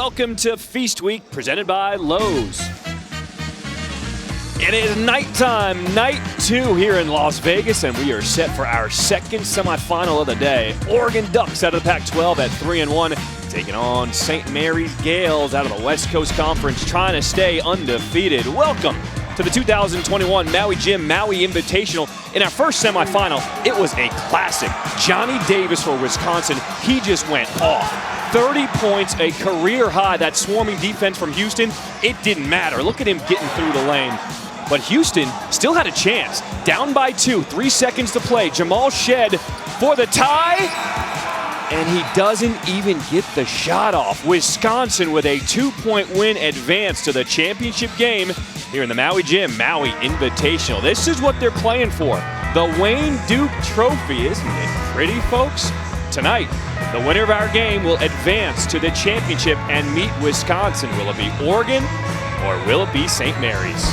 Welcome to Feast Week, presented by Lowe's. It is nighttime, night 2 here in Las Vegas, and we are set for our second semifinal of the day. Oregon Ducks out of the Pac-12 at 3-1, taking on St. Mary's Gales out of the West Coast Conference, trying to stay undefeated. Welcome to the 2021 Maui Jim Maui Invitational. In our first semifinal, it was a classic. Johnny Davis for Wisconsin, he just went off. 30 points, a career high. That swarming defense from Houston, it didn't matter. Look at him getting through the lane. But Houston still had a chance. Down by 2, 3 seconds to play. Jamal Shed for the tie, and he doesn't even get the shot off. Wisconsin with a 2-point win advance to the championship game here in the Maui Jim Maui Invitational. This is what they're playing for. The Wayne Duke Trophy. Isn't it pretty, folks? Tonight, the winner of our game will advance to the championship and meet Wisconsin. Will it be Oregon or will it be St. Mary's?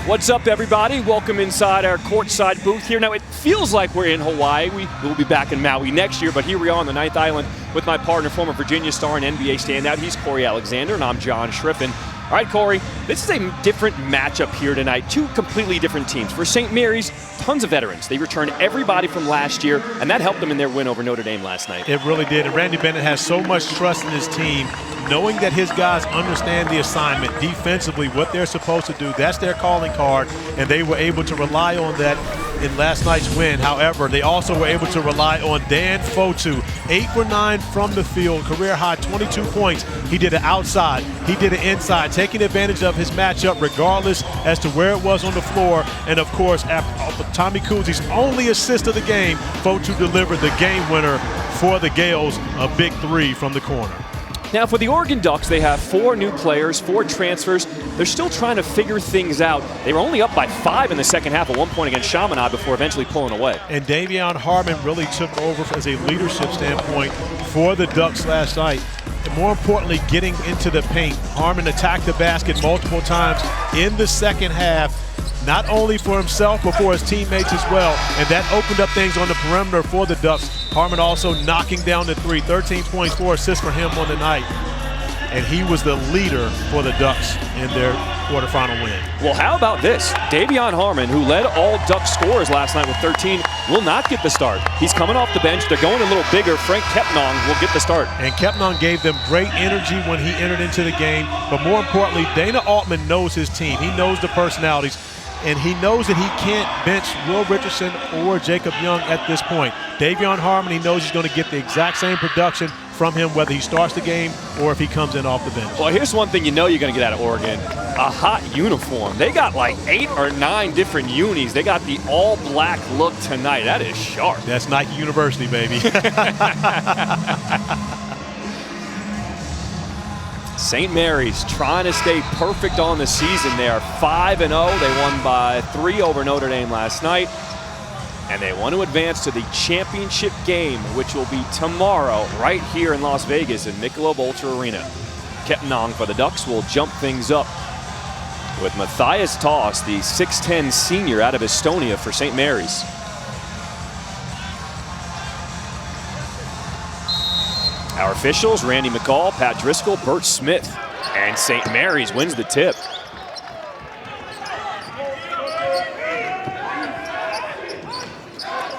What's up, everybody? Welcome inside our courtside booth here. Now, it feels like we're in Hawaii. We will be back in Maui next year, but here we are on the 9th Island with my partner, former Virginia star and NBA standout. He's Corey Alexander, and I'm John Schriffen. All right, Corey, this is a different matchup here tonight. Two completely different teams. For St. Mary's, tons of veterans. They returned everybody from last year, and that helped them in their win over Notre Dame last night. It really did. And Randy Bennett has so much trust in his team, knowing that his guys understand the assignment defensively, what they're supposed to do. That's their calling card, and they were able to rely on that in last night's win. However, they also were able to rely on Dan Fotu. 8 for 9 from the field, career high 22 points. He did it outside, he did it inside, taking advantage of his matchup regardless as to where it was on the floor. And of course, after Tommy Kuhse's only assist of the game, Fotu delivered the game winner for the Gales, a big 3 from the corner. Now, for the Oregon Ducks, they have 4 new players, 4 transfers. They're still trying to figure things out. They were only up by 5 in the second half at one point against Chaminade before eventually pulling away. And Davion Harmon really took over as a leadership standpoint for the Ducks last night. And more importantly, getting into the paint. Harmon attacked the basket multiple times in the second half, not only for himself, but for his teammates as well. And that opened up things on the perimeter for the Ducks. Harmon also knocking down the 3, 13 points, 4 assists for him on the night. And he was the leader for the Ducks in their quarterfinal win. Well, how about this? Davion Harmon, who led all Ducks scorers last night with 13, will not get the start. He's coming off the bench. They're going a little bigger. Frank Kepnang will get the start. And Kepnang gave them great energy when he entered into the game. But more importantly, Dana Altman knows his team. He knows the personalities. And he knows that he can't bench Will Richardson or Jacob Young at this point. Davion Harmon, he knows he's going to get the exact same production from him whether he starts the game or if he comes in off the bench. Well, here's one thing you know you're going to get out of Oregon. A hot uniform. They got like 8 or 9 different unis. They got the all-black look tonight. That is sharp. That's Nike University, baby. St. Mary's trying to stay perfect on the season. They are 5-0. They won by 3 over Notre Dame last night. And they want to advance to the championship game, which will be tomorrow right here in Las Vegas in Michelob Ultra Arena. Kepnang for the Ducks will jump things up with Matthias Toss, the 6'10 senior out of Estonia for St. Mary's. Our officials, Randy McCall, Pat Driscoll, Bert Smith, and St. Mary's wins the tip.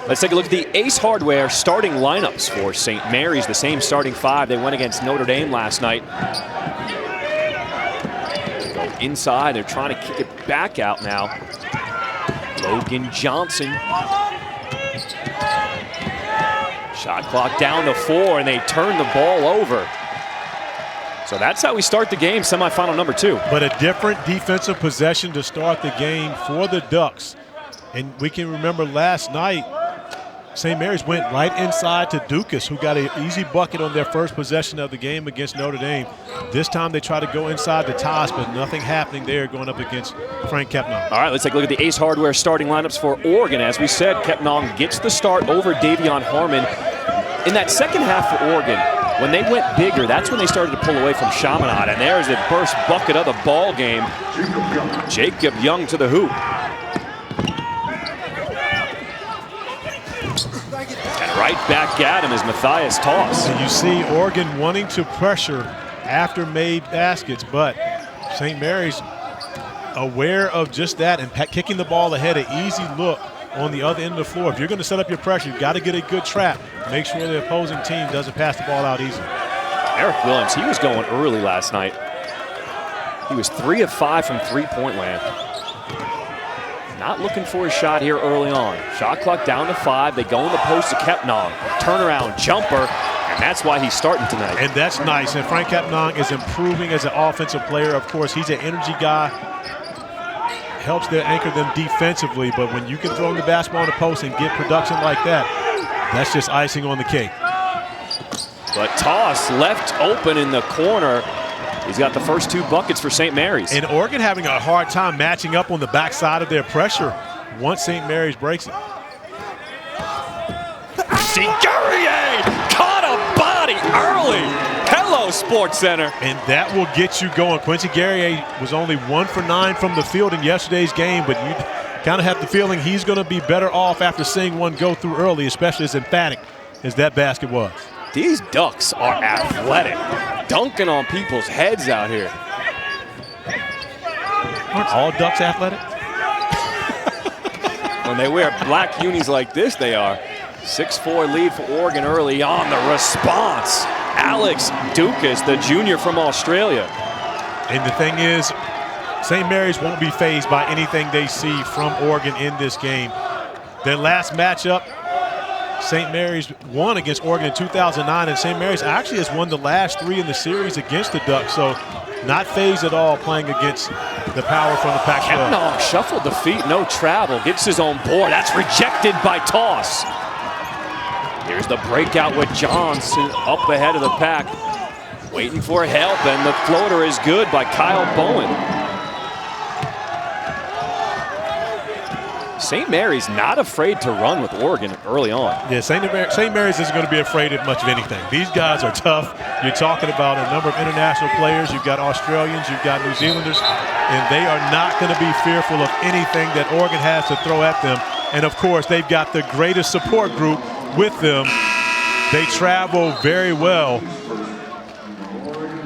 Let's take a look at the Ace Hardware starting lineups for St. Mary's, the same starting 5 they went against Notre Dame last night. They go inside, they're trying to kick it back out now. Logan Johnson. Shot clock down to 4, and they turn the ball over. So that's how we start the game, semifinal number 2. But a different defensive possession to start the game for the Ducks. And we can remember last night, St. Mary's went right inside to Dukas, who got an easy bucket on their first possession of the game against Notre Dame. This time they try to go inside to Toss, but nothing happening there going up against Frank Kepnang. All right, let's take a look at the Ace Hardware starting lineups for Oregon. As we said, Kepnang gets the start over Davion Harmon. In that second half for Oregon, when they went bigger, that's when they started to pull away from Chaminade. And there's the first bucket of the ball game. Jacob Young to the hoop. And right back at him is Matthias Toss. And you see Oregon wanting to pressure after made baskets, but St. Mary's aware of just that and kicking the ball ahead, an easy look on the other end of the floor. If you're going to set up your pressure, you've got to get a good trap. Make sure the opposing team doesn't pass the ball out easily. Eric Williams, he was going early last night. He was 3 of 5 from three-point land. Not looking for a shot here early on. Shot clock down to 5. They go in the post to Kepnang. Turnaround jumper, and that's why he's starting tonight. And that's nice. And Frank Kepnang is improving as an offensive player. Of course, he's an energy guy. Helps to anchor them defensively, but when you can throw in the basketball in the post and get production like that, that's just icing on the cake. But Toss left open in the corner. He's got the first 2 buckets for St. Mary's. And Oregon having a hard time matching up on the backside of their pressure once St. Mary's breaks it. Guerrier caught a body early. Hello, Sports Center. And that will get you going. Quincy Guerrier was only 1 for 9 from the field in yesterday's game, but you kind of have the feeling he's going to be better off after seeing one go through early, especially as emphatic as that basket was. These Ducks are athletic, dunking on people's heads out here. Aren't all Ducks athletic? When they wear black unis like this, they are. 6-4 lead for Oregon early on. The response, Alex Dukas, the junior from Australia. And the thing is, St. Mary's won't be fazed by anything they see from Oregon in this game. Their last matchup, St. Mary's won against Oregon in 2009, and St. Mary's actually has won the last 3 in the series against the Ducks, so not fazed at all playing against the power from the Pac-12. Kepnang shuffled the feet, no travel, gets his own board. That's rejected by Toss. Here's the breakout with Johnson up ahead of the pack, waiting for help, and the floater is good by Kyle Bowen. St. Mary's not afraid to run with Oregon early on. Yeah, St. Mary's isn't going to be afraid of much of anything. These guys are tough. You're talking about a number of international players. You've got Australians, you've got New Zealanders, and they are not going to be fearful of anything that Oregon has to throw at them. And, of course, they've got the greatest support group with them. They travel very well.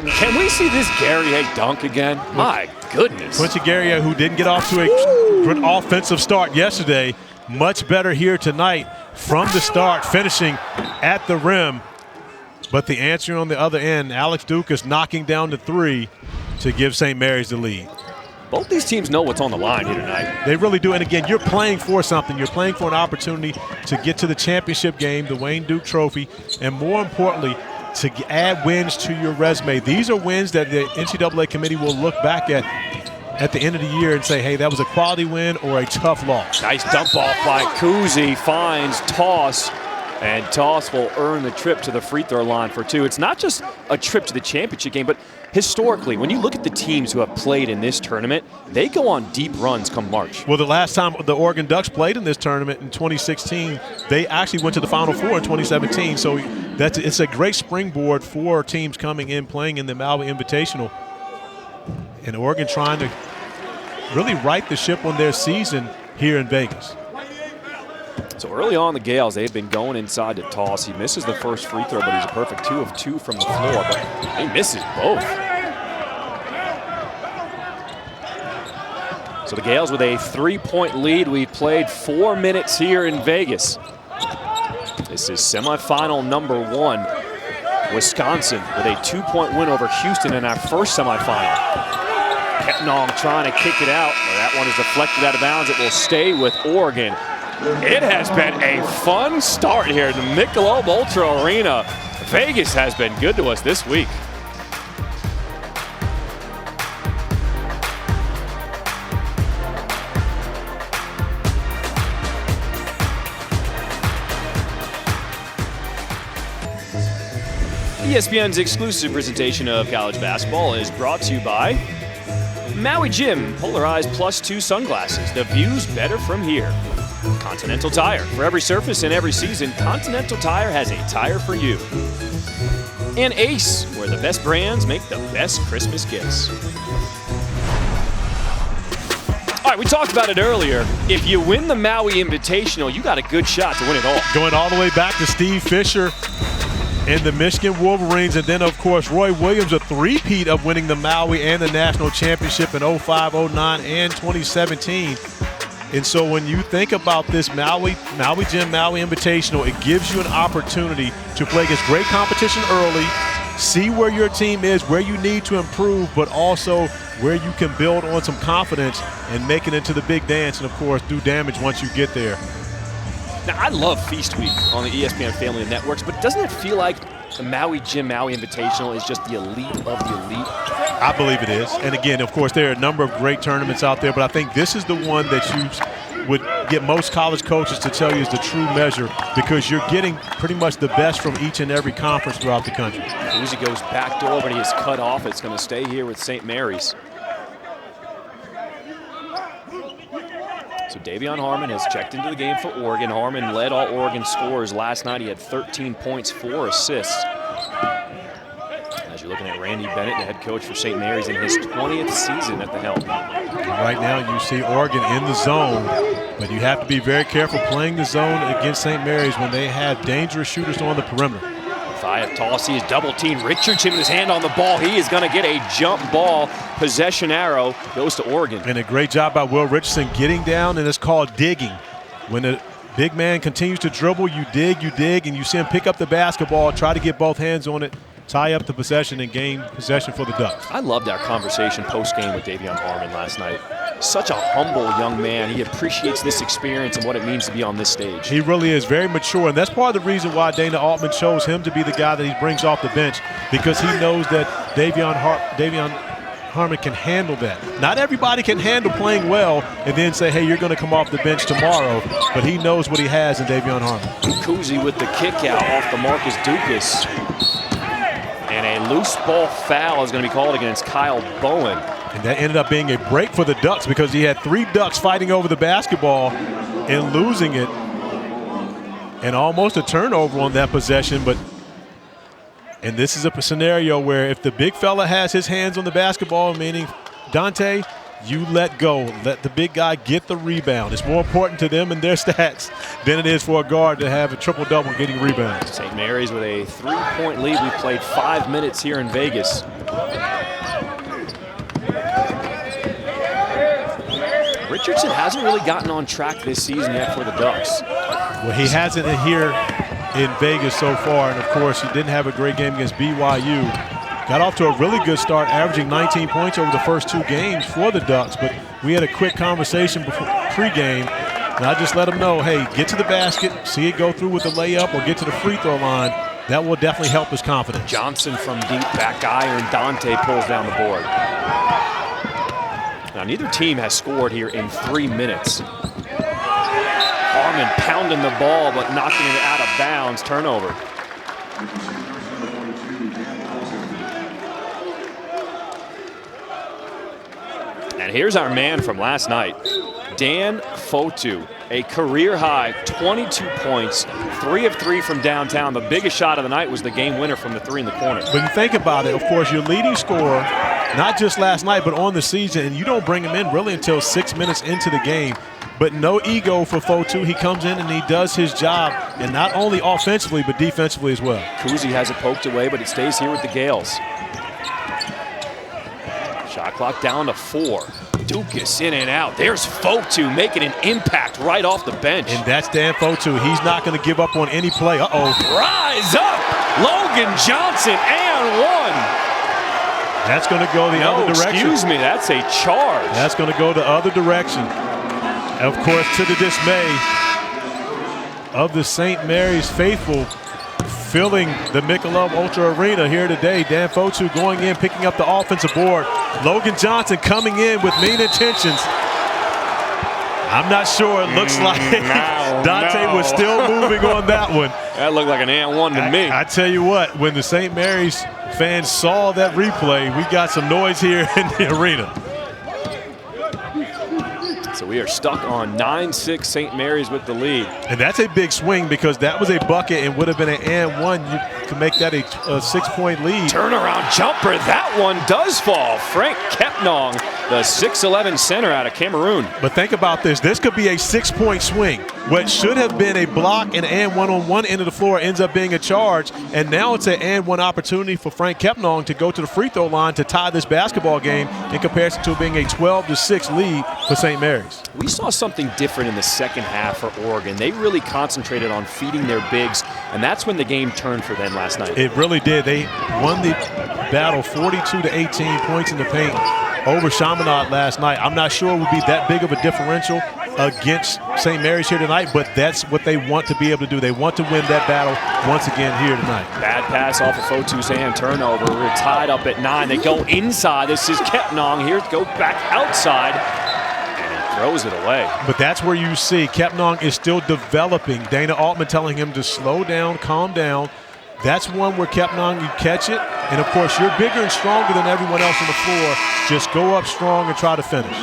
Can we see this Guerrier dunk again? My goodness. Quincy Guerrier, who didn't get off to a good offensive start yesterday, much better here tonight from the start, finishing at the rim. But the answer on the other end, Alex Dukas knocking down the 3 to give St. Mary's the lead. Both these teams know what's on the line here tonight. They really do. And again, you're playing for something. You're playing for an opportunity to get to the championship game, the Wayne Duke Trophy, and more importantly, to add wins to your resume. These are wins that the NCAA committee will look back at the end of the year and say, hey, that was a quality win or a tough loss. Nice dump off by Kuzi, finds Toss, and Toss will earn the trip to the free throw line for 2. It's not just a trip to the championship game, but historically, when you look at the teams who have played in this tournament, they go on deep runs come March. Well, the last time the Oregon Ducks played in this tournament in 2016, they actually went to the Final Four in 2017. So it's a great springboard for teams coming in, playing in the Maui Invitational. And Oregon trying to really right the ship on their season here in Vegas. So early on, the Gales, they've been going inside to Toss. He misses the first free throw, but he's a perfect 2 of 2 from the floor, but he misses both. So the Gales with a 3-point lead. We've played 4 minutes here in Vegas. This is semifinal number 1. Wisconsin with a 2-point win over Houston in our first semifinal. Kepnang trying to kick it out. That one is deflected out of bounds. It will stay with Oregon. It has been a fun start here at the Michelob Ultra Arena. Vegas has been good to us this week. ESPN's exclusive presentation of college basketball is brought to you by Maui Jim Polarized +2 sunglasses. The view's better from here. Continental Tire. For every surface and every season, Continental Tire has a tire for you. And Ace, where the best brands make the best Christmas gifts. All right, we talked about it earlier. If you win the Maui Invitational, you got a good shot to win it all. Going all the way back to Steve Fisher. and the Michigan Wolverines. And then, of course, Roy Williams, a three-peat of winning the Maui and the national championship in 05, 09, and 2017. And so when you think about this Maui Jim Maui Invitational, it gives you an opportunity to play against great competition early, see where your team is, where you need to improve, but also where you can build on some confidence and make it into the big dance and, of course, do damage once you get there. Now, I love Feast Week on the ESPN family of networks, but doesn't it feel like the Maui Jim Maui Invitational is just the elite of the elite? I believe it is. And again, of course, there are a number of great tournaments out there, but I think this is the one that you would get most college coaches to tell you is the true measure, because you're getting pretty much the best from each and every conference throughout the country. Uzi goes back door, but he is cut off. It's going to stay here with St. Mary's. So Davion Harmon has checked into the game for Oregon. Harmon led all Oregon scorers last night. He had 13 points, 4 assists. As you're looking at Randy Bennett, the head coach for St. Mary's in his 20th season at the helm. Right now you see Oregon in the zone, but you have to be very careful playing the zone against St. Mary's when they have dangerous shooters on the perimeter. Five Tossie is double teamed. Richardson with his hand on the ball. He is going to get a jump ball. Possession arrow goes to Oregon. And a great job by Will Richardson getting down, and it's called digging. When the big man continues to dribble, you dig, and you see him pick up the basketball, try to get both hands on it, tie up the possession, and gain possession for the Ducks. I loved our conversation post-game with Davion Harmon last night. Such a humble young man. He appreciates this experience and what it means to be on this stage. He really is very mature, and that's part of the reason why Dana Altman chose him to be the guy that he brings off the bench, because he knows that Davion Harmon can handle that. Not everybody can handle playing well and then say, hey, you're going to come off the bench tomorrow, but he knows what he has in Davion Harmon. Kuzi with the kick out off the Marcus Dukas. And a loose ball foul is going to be called against Kyle Bowen. And that ended up being a break for the Ducks, because he had 3 Ducks fighting over the basketball and losing it. And almost a turnover on that possession. And this is a scenario where if the big fella has his hands on the basketball, meaning Dante, you let go. Let the big guy get the rebound. It's more important to them and their stats than it is for a guard to have a triple-double getting rebounds. St. Mary's with a 3-point lead. We played 5 minutes here in Vegas. Richardson hasn't really gotten on track this season yet for the Ducks. Well, he hasn't here in Vegas so far, and of course he didn't have a great game against BYU. Got off to a really good start, averaging 19 points over the first 2 games for the Ducks, but we had a quick conversation before pregame, and I just let him know, hey, get to the basket, see it go through with the layup, or get to the free throw line. That will definitely help his confidence. Johnson from deep, back iron. Dante pulls down the board. Now, neither team has scored here in 3 minutes. Harmon pounding the ball, but knocking it out of bounds. Turnover. And here's our man from last night, Dan Fotu, a career-high 22 points, 3 of 3 from downtown. The biggest shot of the night was the game winner from the 3 in the corner. When you think about it, of course, your leading scorer, not just last night, but on the season, and you don't bring him in really until 6 minutes into the game. But no ego for Fotu. He comes in and he does his job, and not only offensively, but defensively as well. Kuzi has it poked away, but it stays here with the Gales. Shot clock down to 4. Dukas in and out. There's Fotu making an impact right off the bench. And that's Dan Fotu. He's not going to give up on any play. Uh-oh. Rise up! Logan Johnson and 1. That's going to go the other direction. Excuse me, that's a charge. That's going to go the other direction. Of course, to the dismay of the St. Mary's faithful, filling the Michelob Ultra Arena here today. Dan Fotu going in, picking up the offensive board. Logan Johnson coming in with mean intentions. I'm not sure. It looks like Dante was still moving on that one. That looked like an and 1 to me. I tell you what, when the St. Mary's fans saw that replay, we got some noise here in the arena. So we are stuck on 9-6, St. Mary's with the lead. And that's a big swing, because that was a bucket and would have been an and 1. to make that a 6-point lead. Turnaround jumper. That one does fall. Frank Kepnang, the 6'11 center out of Cameroon. But think about this. This could be a 6-point swing. What should have been a block and one on one end of the floor ends up being a charge. And now it's an and one opportunity for Frank Kepnang to go to the free throw line to tie this basketball game in comparison to being a 12-6 lead for St. Mary's. We saw something different in the second half for Oregon. They really concentrated on feeding their bigs, and that's when the game turned for them last night. It really did. They won the battle 42-18 points in the paint over Chaminade last night. I'm not sure it would be that big of a differential against St. Mary's here tonight, but that's what they want to be able to do. They want to win that battle once again here tonight. Bad pass off of Fotu's hand, turnover. We're tied up at 9. They go inside. This is Kepnang here. Go back outside, and he throws it away. But that's where you see Kepnang is still developing. Dana Altman telling him to slow down, calm down. That's one where Kepnang, you catch it, and of course you're bigger and stronger than everyone else on the floor. Just go up strong and try to finish.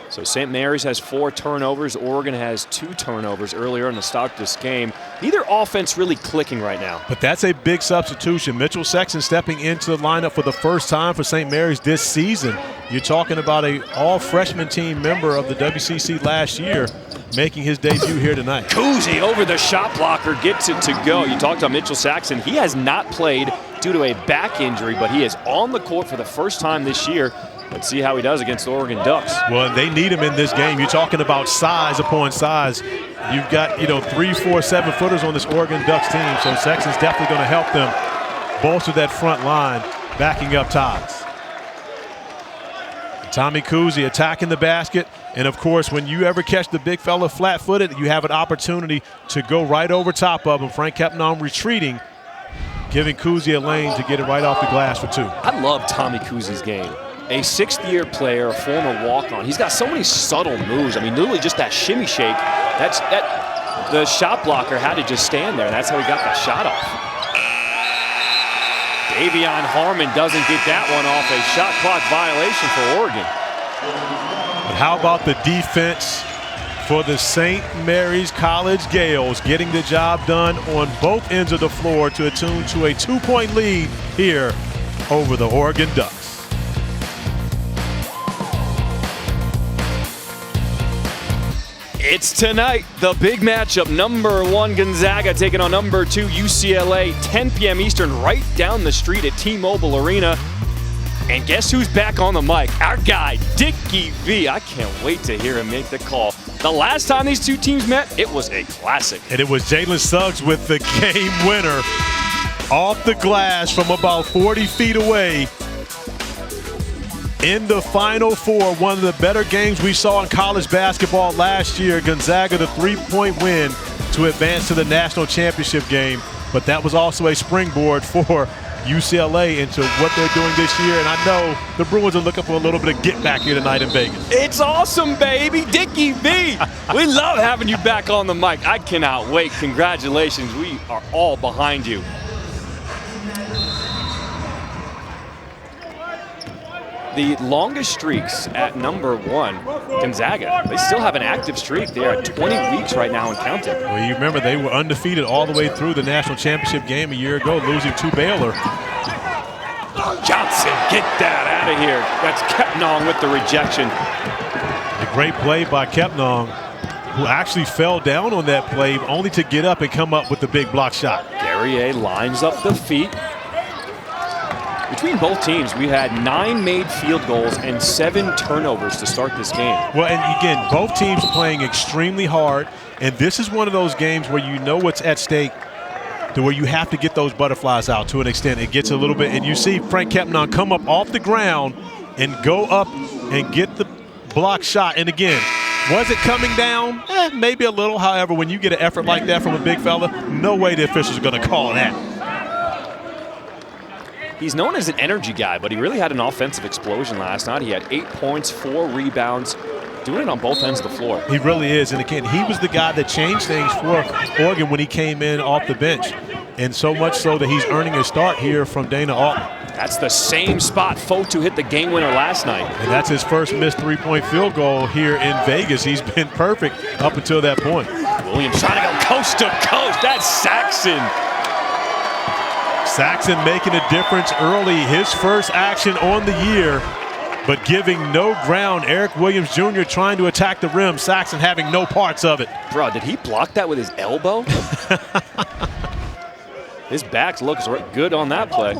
So St. Mary's has 4 turnovers. Oregon has 2 turnovers earlier in the start of this game. Neither offense really clicking right now. But that's a big substitution. Mitchell Sexton stepping into the lineup for the first time for St. Mary's this season. You're talking about an all-freshman team member of the WCC last year making his debut here tonight. Kuzi over the shot blocker, gets it to go. You talked about Mitchell Sexton. He has not played due to a back injury, but he is on the court for the first time this year. Let's see how he does against the Oregon Ducks. Well, they need him in this game. You're talking about size upon size. You've got, 3, 4, 7-footers on this Oregon Ducks team, so Sexton's definitely going to help them bolster that front line, backing up Tots. Tommy Kuzi attacking the basket. And, of course, when you ever catch the big fella flat-footed, you have an opportunity to go right over top of him. Frank Kepnang retreating, giving Kuzi a lane to get it right off the glass for 2. I love Tommy Kuzi's game. A 6th-year player, a former walk-on. He's got so many subtle moves. I mean, literally just that shimmy shake. The shot blocker had to just stand there. That's how he got that shot off. Davion Harmon doesn't get that one off. A shot clock violation for Oregon. But how about the defense for the St. Mary's College Gales, getting the job done on both ends of the floor to attune to a 2-point lead here over the Oregon Ducks. It's tonight, the big matchup. Number 1 Gonzaga taking on number 2 UCLA, 10 p.m. Eastern, right down the street at T-Mobile Arena. And guess who's back on the mic? Our guy, Dickie V. I can't wait to hear him make the call. The last time these two teams met, it was a classic. And it was Jalen Suggs with the game winner off the glass from about 40 feet away. In the Final Four, one of the better games we saw in college basketball last year. Gonzaga, the 3-point win to advance to the national championship game. But that was also a springboard for UCLA into what they're doing this year. And I know the Bruins are looking for a little bit of get back here tonight in Vegas. It's awesome, baby. Dickie V. We love having you back on the mic. I cannot wait. Congratulations. We are all behind you. The longest streaks at number 1, Gonzaga. They still have an active streak. They are at 20 weeks right now and counting. Well, you remember they were undefeated all the way through the national championship game a year ago, losing to Baylor. Johnson, get that out of here. That's Kepnang with the rejection. A great play by Kepnang, who actually fell down on that play only to get up and come up with the big block shot. Guerrier lines up the feet. Between both teams, we had 9 made field goals and 7 turnovers to start this game. Well, and again, both teams playing extremely hard, and this is one of those games where you know what's at stake, to where you have to get those butterflies out to an extent. It gets a little bit, and you see Frank Kepnang come up off the ground and go up and get the block shot. And again, was it coming down? Maybe a little. However, when you get an effort like that from a big fella, no way the officials are going to call that. He's known as an energy guy, but he really had an offensive explosion last night. He had 8 points, 4 rebounds, doing it on both ends of the floor. He really is. And again, he was the guy that changed things for Oregon when he came in off the bench. And so much so that he's earning a start here from Dana Altman. That's the same spot Fotu hit the game winner last night. And that's his first missed 3-point field goal here in Vegas. He's been perfect up until that point. We'll Williams trying to go coast to coast. That's Saxon. Saxon making a difference early. His first action on the year, but giving no ground. Eric Williams Jr. trying to attack the rim. Saxon having no parts of it. Bro, did he block that with his elbow? His back looks good on that play.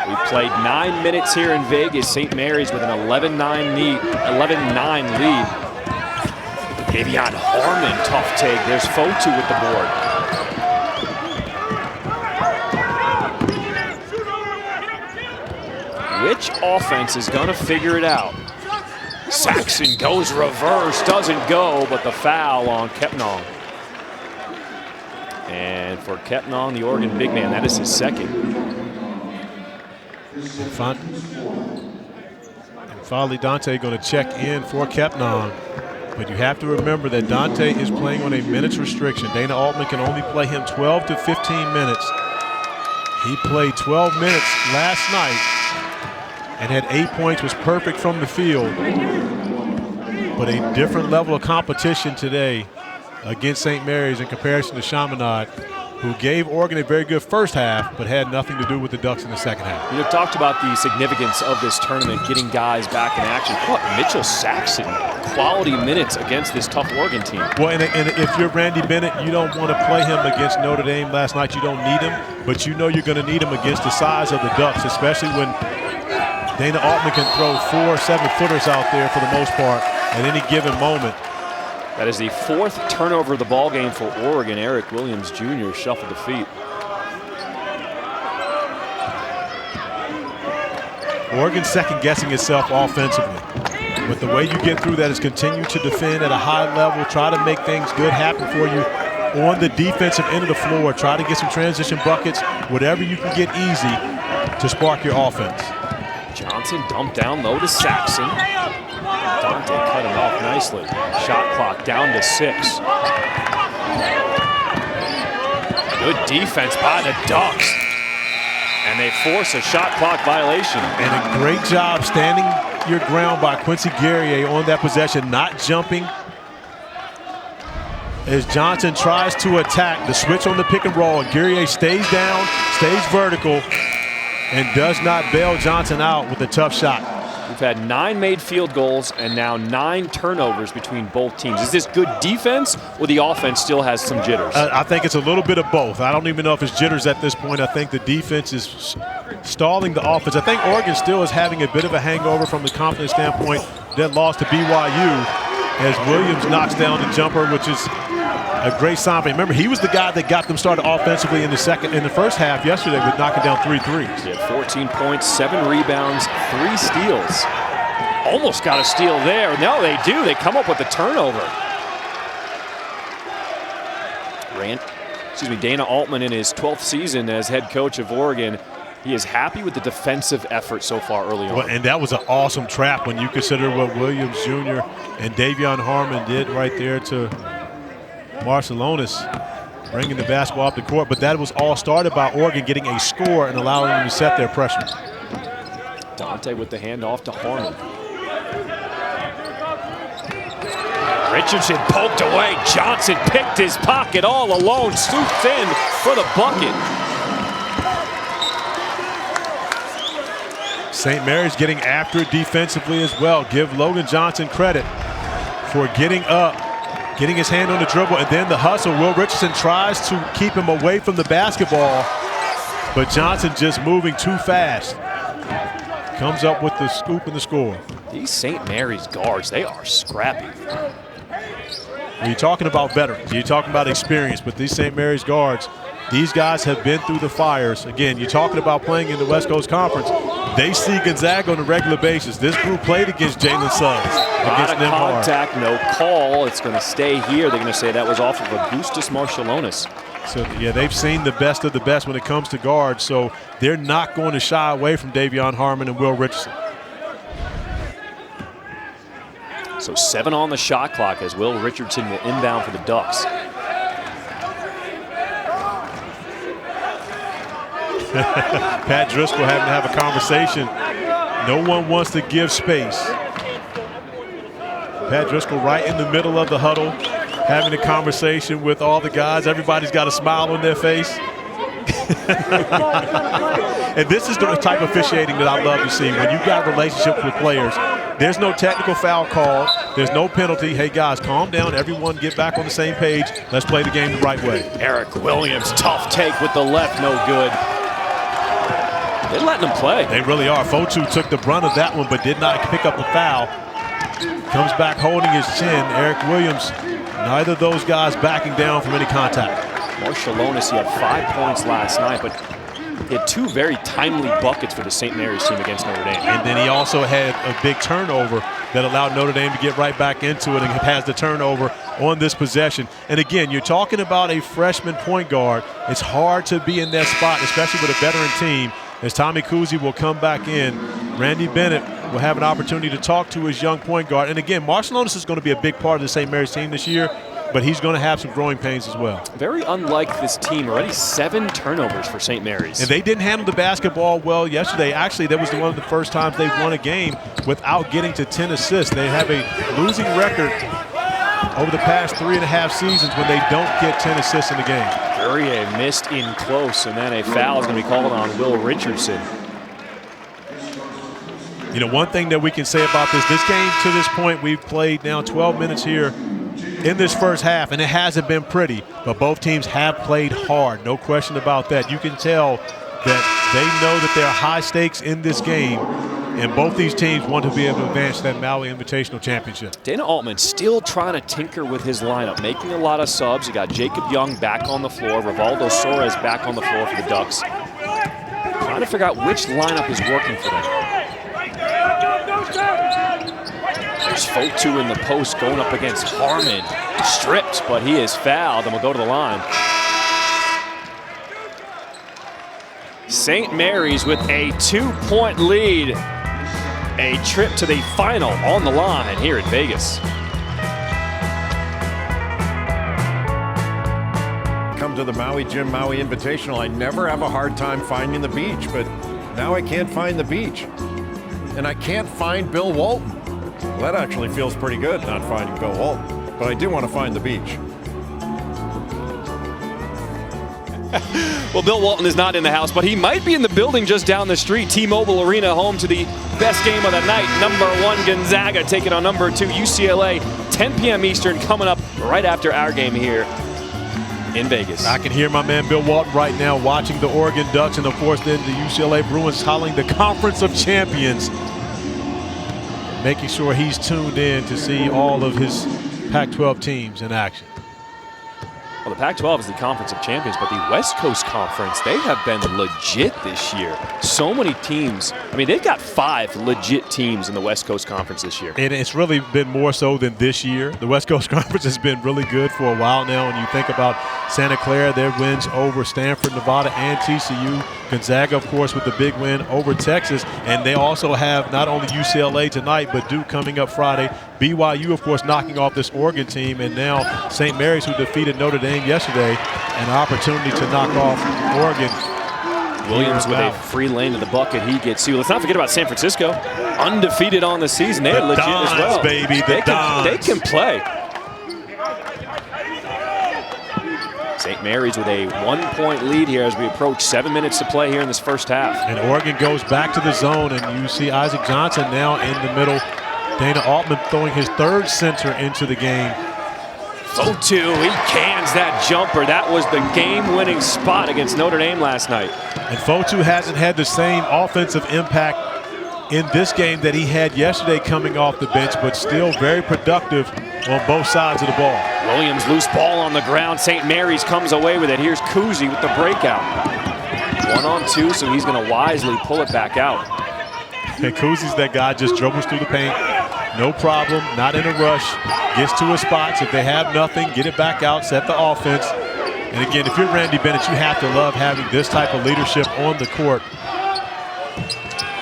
We played 9 minutes here in Vegas. St. Mary's with an 11-9 lead. Davion Harmon, tough take. There's Fotu with the board. Which offense is going to figure it out? Saxon goes reverse, doesn't go, but the foul on Kepnong. And for Kepnong, the Oregon big man, that is his second. And finally, Dante going to check in for Kepnong. But you have to remember that Dante is playing on a minutes restriction. Dana Altman can only play him 12 to 15 minutes. He played 12 minutes last night and had 8 points, was perfect from the field. But a different level of competition today against St. Mary's in comparison to Chaminade, who gave Oregon a very good first half, but had nothing to do with the Ducks in the second half. You talked about the significance of this tournament, getting guys back in action. What, Mitchell Saxon, quality minutes against this tough Oregon team. Well, and if you're Randy Bennett, you don't want to play him against Notre Dame last night. You don't need him, but you know you're going to need him against the size of the Ducks, especially when Dana Altman can throw 4 7-footers out there for the most part at any given moment. That is the 4th turnover of the ball game for Oregon. Eric Williams Jr. shuffled the feet. Oregon second-guessing itself offensively. But the way you get through that is continue to defend at a high level, try to make things good happen for you on the defensive end of the floor, try to get some transition buckets, whatever you can get easy to spark your offense. Johnson dumped down low to Saxon. Dante cut him off nicely. Shot clock down to 6. Good defense by the Ducks. And they force a shot clock violation. And a great job standing your ground by Quincy Guerrier on that possession, not jumping. As Johnson tries to attack the switch on the pick and roll, and Guerrier stays down, stays vertical, and does not bail Johnson out with a tough shot. We've had 9 made field goals and now 9 turnovers between both teams. Is this good defense, or the offense still has some jitters? I think it's a little bit of both. I don't even know if it's jitters at this point. I think the defense is stalling the offense. I think Oregon still is having a bit of a hangover from the confidence standpoint. That loss to BYU as Williams knocks down the jumper, which is a great sign. Remember, he was the guy that got them started offensively in the first half yesterday with knocking down 3 threes. He had 14 points, 7 rebounds, 3 steals. Almost got a steal there. No, they do. They come up with the turnover. Dana Altman in his 12th season as head coach of Oregon. He is happy with the defensive effort so far early on. Well, and that was an awesome trap when you consider what Williams Jr. and Davion Harmon did right there to Marciulionis, bringing the basketball up the court. But that was all started by Oregon getting a score and allowing them to set their pressure. Dante with the handoff to Harmon. Richardson poked away. Johnson picked his pocket all alone, swooped in for the bucket. St. Mary's getting after it defensively as well. Give Logan Johnson credit for getting up, getting his hand on the dribble, and then the hustle. Will Richardson tries to keep him away from the basketball, but Johnson just moving too fast. Comes up with the scoop and the score. These St. Mary's guards, they are scrappy. When you're talking about veterans, you're talking about experience, but these St. Mary's guards, these guys have been through the fires. Again, you're talking about playing in the West Coast Conference. They see Gonzaga on a regular basis. This group played against Jalen Suggs. Against Nembhard. Contact, no call. It's going to stay here. They're going to say that was off of Augustus Marciulionis. So, yeah, they've seen the best of the best when it comes to guards, so they're not going to shy away from Davion Harmon and Will Richardson. So 7 on the shot clock as Will Richardson will inbound for the Ducks. Pat Driscoll having to have a conversation. No one wants to give space. Pat Driscoll right in the middle of the huddle, having a conversation with all the guys. Everybody's got a smile on their face. And this is the type of officiating that I love to see. When you've got relationships with players, there's no technical foul call. There's no penalty. Hey, guys, calm down. Everyone get back on the same page. Let's play the game the right way. Eric Williams, tough take with the left, no good. They're letting him play. They really are. Fotu took the brunt of that one but did not pick up the foul. Comes back holding his chin. Eric Williams, neither of those guys backing down from any contact. Marciulionis, he had 5 points last night, but he had 2 very timely buckets for the St. Mary's team against Notre Dame. And then he also had a big turnover that allowed Notre Dame to get right back into it and has the turnover on this possession. And again, you're talking about a freshman point guard. It's hard to be in that spot, especially with a veteran team, as Tommy Kuhse will come back in. Randy Bennett will have an opportunity to talk to his young point guard. And again, Marciulionis is going to be a big part of the St. Mary's team this year, but he's going to have some growing pains as well. Very unlike this team. Already 7 turnovers for St. Mary's. And they didn't handle the basketball well yesterday. Actually, that was one of the first times they've won a game without getting to 10 assists. They have a losing record over the past 3.5 seasons when they don't get 10 assists in the game. Fourier missed in close, and then a foul is going to be called on Will Richardson. You know, one thing that we can say about this game to this point, we've played now 12 minutes here in this first half, and it hasn't been pretty, but both teams have played hard, no question about that. You can tell that they know that there are high stakes in this game, and both these teams want to be able to advance that Maui Invitational Championship. Dana Altman still trying to tinker with his lineup, making a lot of subs. You got Jacob Young back on the floor, Rivaldo Soares back on the floor for the Ducks. Trying to figure out which lineup is working for them. There's Fotu in the post going up against Harmon. Stripped, but he is fouled and will go to the line. St. Mary's with a 2-point lead. A trip to the final on the line here in Vegas. Come to the Maui Jim Maui Invitational. I never have a hard time finding the beach, but now I can't find the beach. And I can't find Bill Walton. Well, that actually feels pretty good, not finding Bill Walton. But I do want to find the beach. Well, Bill Walton is not in the house, but he might be in the building just down the street. T-Mobile Arena, home to the best game of the night. #1 Gonzaga taking on #2 UCLA. 10 p.m. Eastern coming up right after our game here in Vegas. I can hear my man Bill Walton right now watching the Oregon Ducks, and of course then the UCLA Bruins hollering the Conference of Champions, making sure he's tuned in to see all of his Pac-12 teams in action. Well, the Pac-12 is the Conference of Champions, but the West Coast Conference, they have been legit this year. So many teams. I mean, they've got 5 legit teams in the West Coast Conference this year. And it's really been more so than this year. The West Coast Conference has been really good for a while now. And you think about Santa Clara, their wins over Stanford, Nevada, and TCU. Gonzaga, of course, with the big win over Texas. And they also have not only UCLA tonight, but Duke coming up Friday. BYU, of course, knocking off this Oregon team. And now St. Mary's, who defeated Notre Dame yesterday, an opportunity to knock off Oregon. Williams with a free lane to the bucket. He gets 2. Let's not forget about San Francisco. Undefeated on the season. They're legit Dons, as well. Baby, they can play. St. Mary's with a 1-point lead here as we approach 7 minutes to play here in this first half. And Oregon goes back to the zone, and you see Isaac Johnson now in the middle. Dana Altman throwing his 3rd center into the game. Fotu, he cans that jumper. That was the game-winning spot against Notre Dame last night. And Fotu hasn't had the same offensive impact in this game that he had yesterday coming off the bench, but still very productive on both sides of the ball. Williams, loose ball on the ground. St. Mary's comes away with it. Here's Kuhse with the breakout. 1-on-2, so he's going to wisely pull it back out. And Kuhse's that guy, just dribbles through the paint. No problem, not in a rush. Gets to his spots. If they have nothing, get it back out, set the offense. And again, if you're Randy Bennett, you have to love having this type of leadership on the court.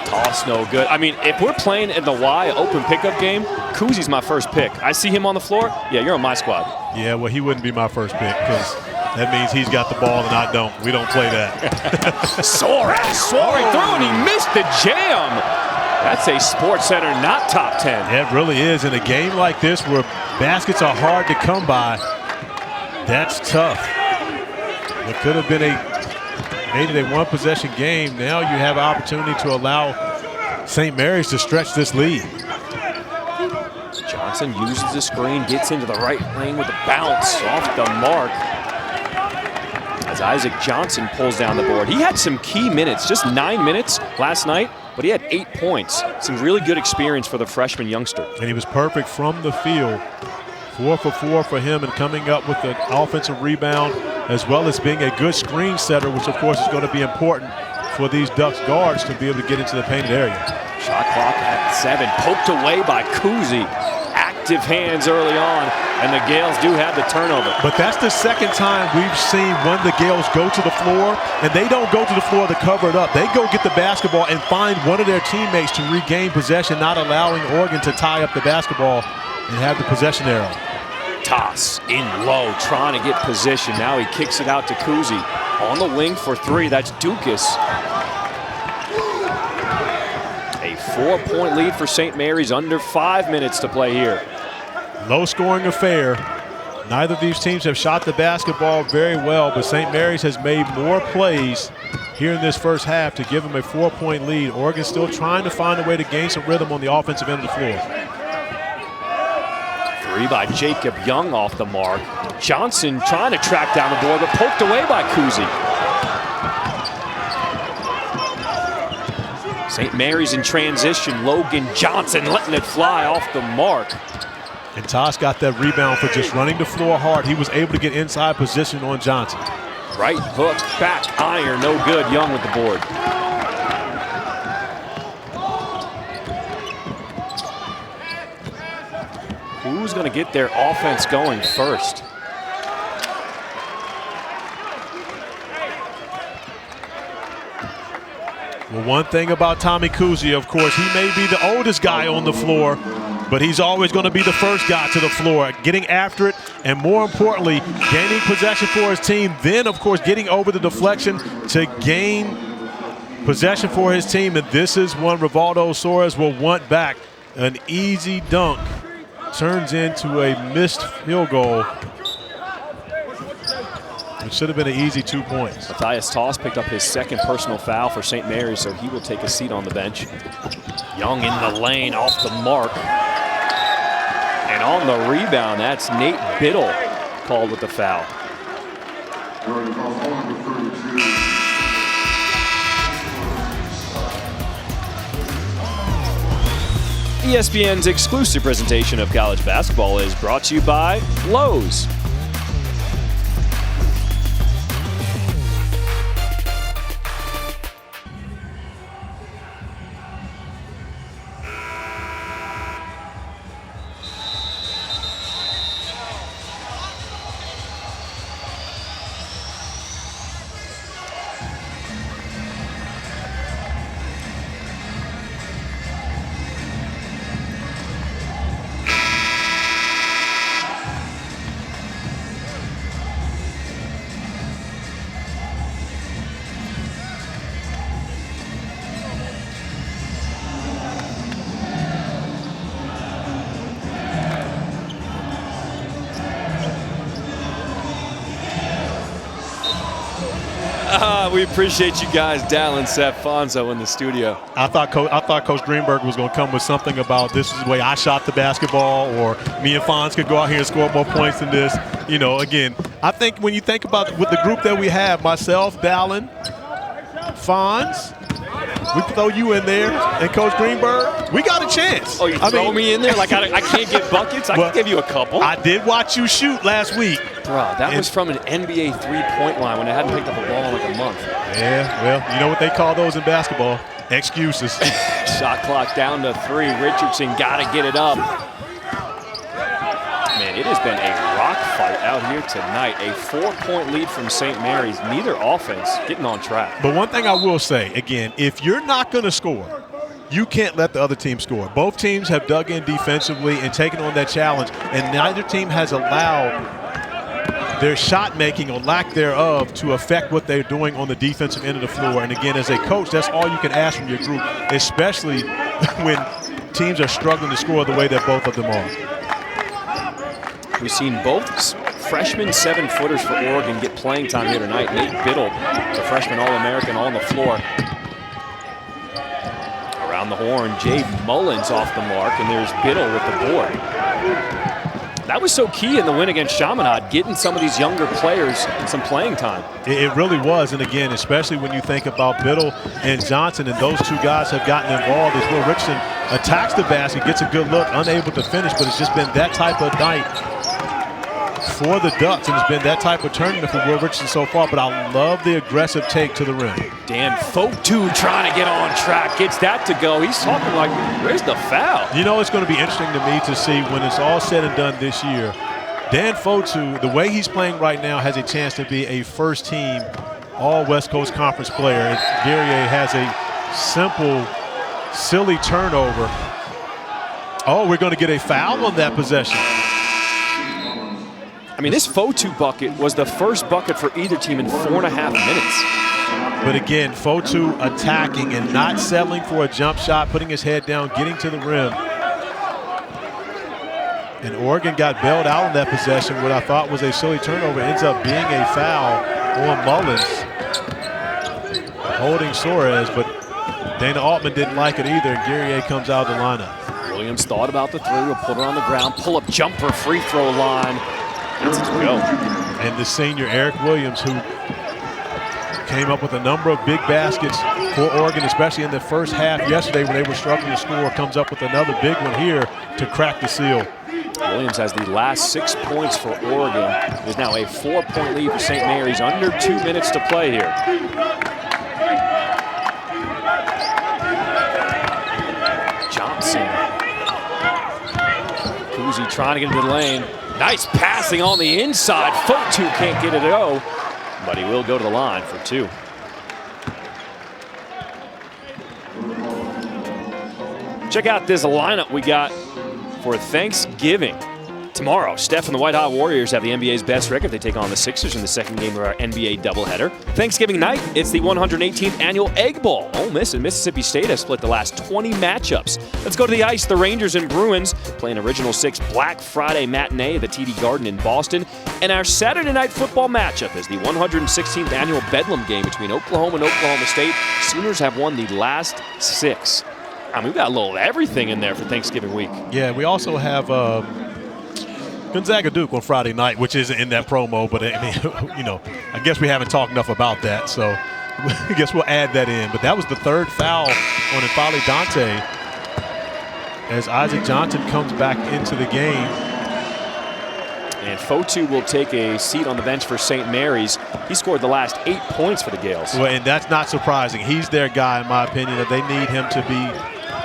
Toss no good. I mean, if we're playing in the Y open pickup game, Kuhse's my first pick. I see him on the floor, yeah, you're on my squad. Yeah, well, he wouldn't be my first pick because that means he's got the ball and I don't. We don't play that. Soares soaring through, and he missed the jam. That's a Sports Center not top 10. Yeah, it really is. In a game like this where baskets are hard to come by, that's tough. It could have been made it a one-possession game. Now you have an opportunity to allow St. Mary's to stretch this lead. Johnson uses the screen, gets into the right lane with a bounce off the mark. As Isaac Johnson pulls down the board. He had some key minutes, just 9 minutes last night, but he had 8 points. Some really good experience for the freshman youngster. And he was perfect from the field. 4 for 4 for him, and coming up with an offensive rebound as well as being a good screen setter, which of course is going to be important for these Ducks guards to be able to get into the painted area. Shot clock at 7, poked away by Kuzi. Active hands early on, and the Gales do have the turnover. But that's the second time we've seen one of the Gales go to the floor, and they don't go to the floor to cover it up. They go get the basketball and find one of their teammates to regain possession, not allowing Oregon to tie up the basketball and have the possession arrow. Toss in low, trying to get position. Now he kicks it out to Kuzi. On the wing for 3, that's Dukas. A 4-point lead for St. Mary's, under 5 minutes to play here. Low-scoring affair. Neither of these teams have shot the basketball very well, but St. Mary's has made more plays here in this first half to give them a 4-point lead. Oregon's still trying to find a way to gain some rhythm on the offensive end of the floor. 3 by Jacob Young off the mark. Johnson trying to track down the board, but poked away by Kuzi. St. Mary's in transition. Logan Johnson letting it fly off the mark. And Toss got that rebound for just running the floor hard. He was able to get inside position on Johnson. Right hook, back iron, no good. Young with the board. Who's going to get their offense going first? Well, one thing about Tommy Kuzi, of course, he may be the oldest guy on the floor, but he's always going to be the first guy to the floor, getting after it, and more importantly, gaining possession for his team. Then, of course, getting over the deflection to gain possession for his team. And this is one Rivaldo Soares will want back. An easy dunk turns into a missed field goal. It should have been an easy 2 points. Matthias Toss picked up his second personal foul for St. Mary's, so he will take a seat on the bench. Young in the lane, off the mark. And on the rebound, that's Nate Biddle called with the foul. ESPN's exclusive presentation of college basketball is brought to you by Lowe's. We appreciate you guys dialing Seth Fonzo in the studio. I thought Coach Greenberg was going to come with something about this is the way I shot the basketball, or me and Fonz could go out here and score more points than this. You know, again, I think when you think about with the group that we have, myself, Dallin, Fonz, we throw you in there, and Coach Greenberg, we got a chance. Oh, you throw me in there? Like I can't get buckets? I can give you a couple. I did watch you shoot last week. Bro, that was from an NBA three-point line when I hadn't picked up a ball in like a month. Yeah, well, you know what they call those in basketball? Excuses. Shot clock down to 3. Richardson got to get it up. Man, it has been a rock fight out here tonight. A 4-point lead from St. Mary's. Neither offense getting on track. But one thing I will say, again, if you're not going to score, you can't let the other team score. Both teams have dug in defensively and taken on that challenge, and neither team has allowed their shot making or lack thereof to affect what they're doing on the defensive end of the floor. And again, as a coach, that's all you can ask from your group, especially when teams are struggling to score the way that both of them are. We've seen both freshman 7-footers for Oregon get playing time here tonight. Nate Biddle, the freshman All-American, on the floor. Around the horn, Jay Mullins off the mark, and there's Biddle with the board. That was so key in the win against Chaminade, getting some of these younger players some playing time. It really was, and again, especially when you think about Biddle and Johnson, and those two guys have gotten involved as Will Richardson attacks the basket, gets a good look, unable to finish, but it's just been that type of night for the Ducks, and it's been that type of tournament for Will Richardson so far, but I love the aggressive take to the rim. Dan Fotu trying to get on track, gets that to go. He's talking like, where's the foul? You know, it's going to be interesting to me to see when it's all said and done this year. Dan Fotu, the way he's playing right now, has a chance to be a first-team All-West Coast Conference player. And Guerrier has a simple, silly turnover. Oh, we're going to get a foul on that possession. I mean, this Fotu bucket was the first bucket for either team in 4.5 minutes. But again, Fotu attacking and not settling for a jump shot, putting his head down, getting to the rim. And Oregon got bailed out on that possession. What I thought was a silly turnover ends up being a foul on Mullins, holding Soares, but Dana Altman didn't like it either, and Guerrier comes out of the lineup. Williams thought about the three, will put her on the ground, pull up jumper, free throw line. Gets it to go. And the senior, Eric Williams, who came up with a number of big baskets for Oregon, especially in the first half yesterday when they were struggling to score, comes up with another big one here to crack the seal. Williams has the last 6 points for Oregon. There's now a 4-point lead for St. Mary's, under 2 minutes to play here. Johnson. Kuzi trying to get into the lane. Nice passing on the inside. Fotu can't get it to go, but he will go to the line for 2. Check out this lineup we got for Thanksgiving. Tomorrow, Steph and the White Hot Warriors have the NBA's best record. They take on the Sixers in the second game of our NBA doubleheader. Thanksgiving night, it's the 118th annual Egg Bowl. Ole Miss and Mississippi State have split the last 20 matchups. Let's go to the ice. The Rangers and Bruins play an Original Six Black Friday matinee at the TD Garden in Boston. And our Saturday night football matchup is the 116th annual Bedlam game between Oklahoma and Oklahoma State. Sooners have won the last 6. I mean, we've got a little of everything in there for Thanksgiving week. Yeah, we also have Gonzaga Duke on Friday night, which isn't in that promo, but I mean, you know, I guess we haven't talked enough about that, so I guess we'll add that in. But that was the third foul on N'Faly Dante as Isaac Johnson comes back into the game. And Fotu will take a seat on the bench for St. Mary's. He scored the last 8 points for the Gales. Well, and that's not surprising. He's their guy, in my opinion, that they need him to be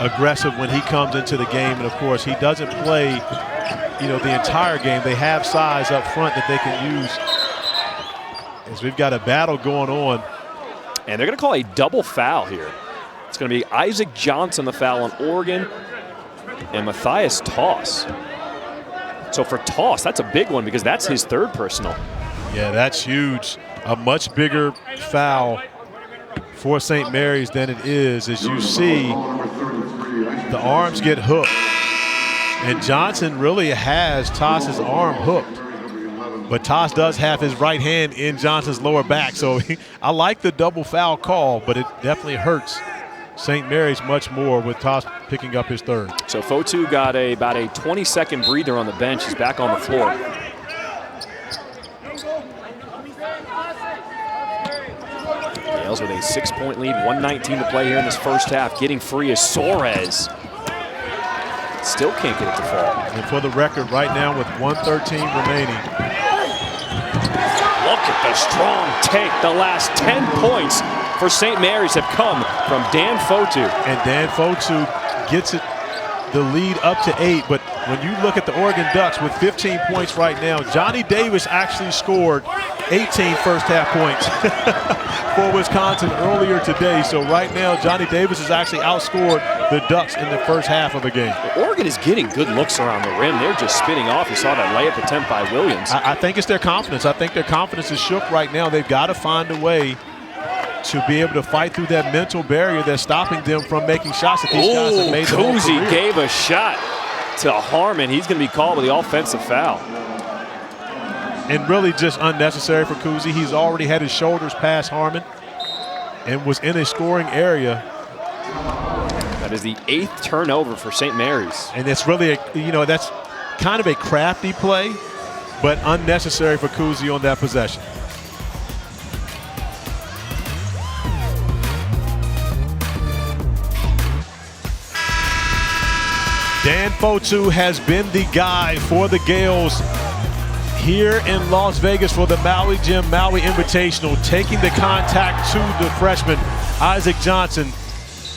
aggressive when he comes into the game. And, of course, he doesn't play, you know, the entire game. They have size up front that they can use. As we've got a battle going on. And they're going to call a double foul here. It's going to be Isaac Johnson, the foul on Oregon, and Matthias Toss. So for Toss, that's a big one because that's his third personal. Yeah, that's huge. A much bigger foul for St. Mary's than it is. As you see, the arms get hooked. And Johnson really has Toss's arm hooked. But Toss does have his right hand in Johnson's lower back. So I like the double foul call, but it definitely hurts St. Mary's much more with Toss picking up his third. So Fotu got about a 20-second breather on the bench. He's back on the floor. Gales with a 6-point lead, 1:19 to play here in this first half. Getting free is Soares. Still can't get it to fall. And for the record, right now with 1:13 remaining. Look at the strong take. The last 10 points for St. Mary's have come from Dan Fotu. And Dan Fotu gets it the lead up to 8. But when you look at the Oregon Ducks with 15 points right now, Johnny Davis actually scored 18 first half points for Wisconsin earlier today. So right now, Johnny Davis has actually outscored the Ducks in the first half of the game. Oregon is getting good looks around the rim. They're just spinning off. You saw that layup attempt by Williams. I think it's their confidence. I think their confidence is shook right now. They've got to find a way to be able to fight through that mental barrier that's stopping them from making shots that these guys have made their whole Cousy career. gave a shot to Harmon. He's going to be called with the offensive foul. And really just unnecessary for Cousy. He's already had his shoulders past Harmon and was in a scoring area. That is the 8th turnover for St. Mary's. And it's really, that's kind of a crafty play, but unnecessary for Cousy on that possession. Dan Fotu has been the guy for the Gales here in Las Vegas for the Maui Jim Maui Invitational, taking the contact to the freshman, Isaac Johnson,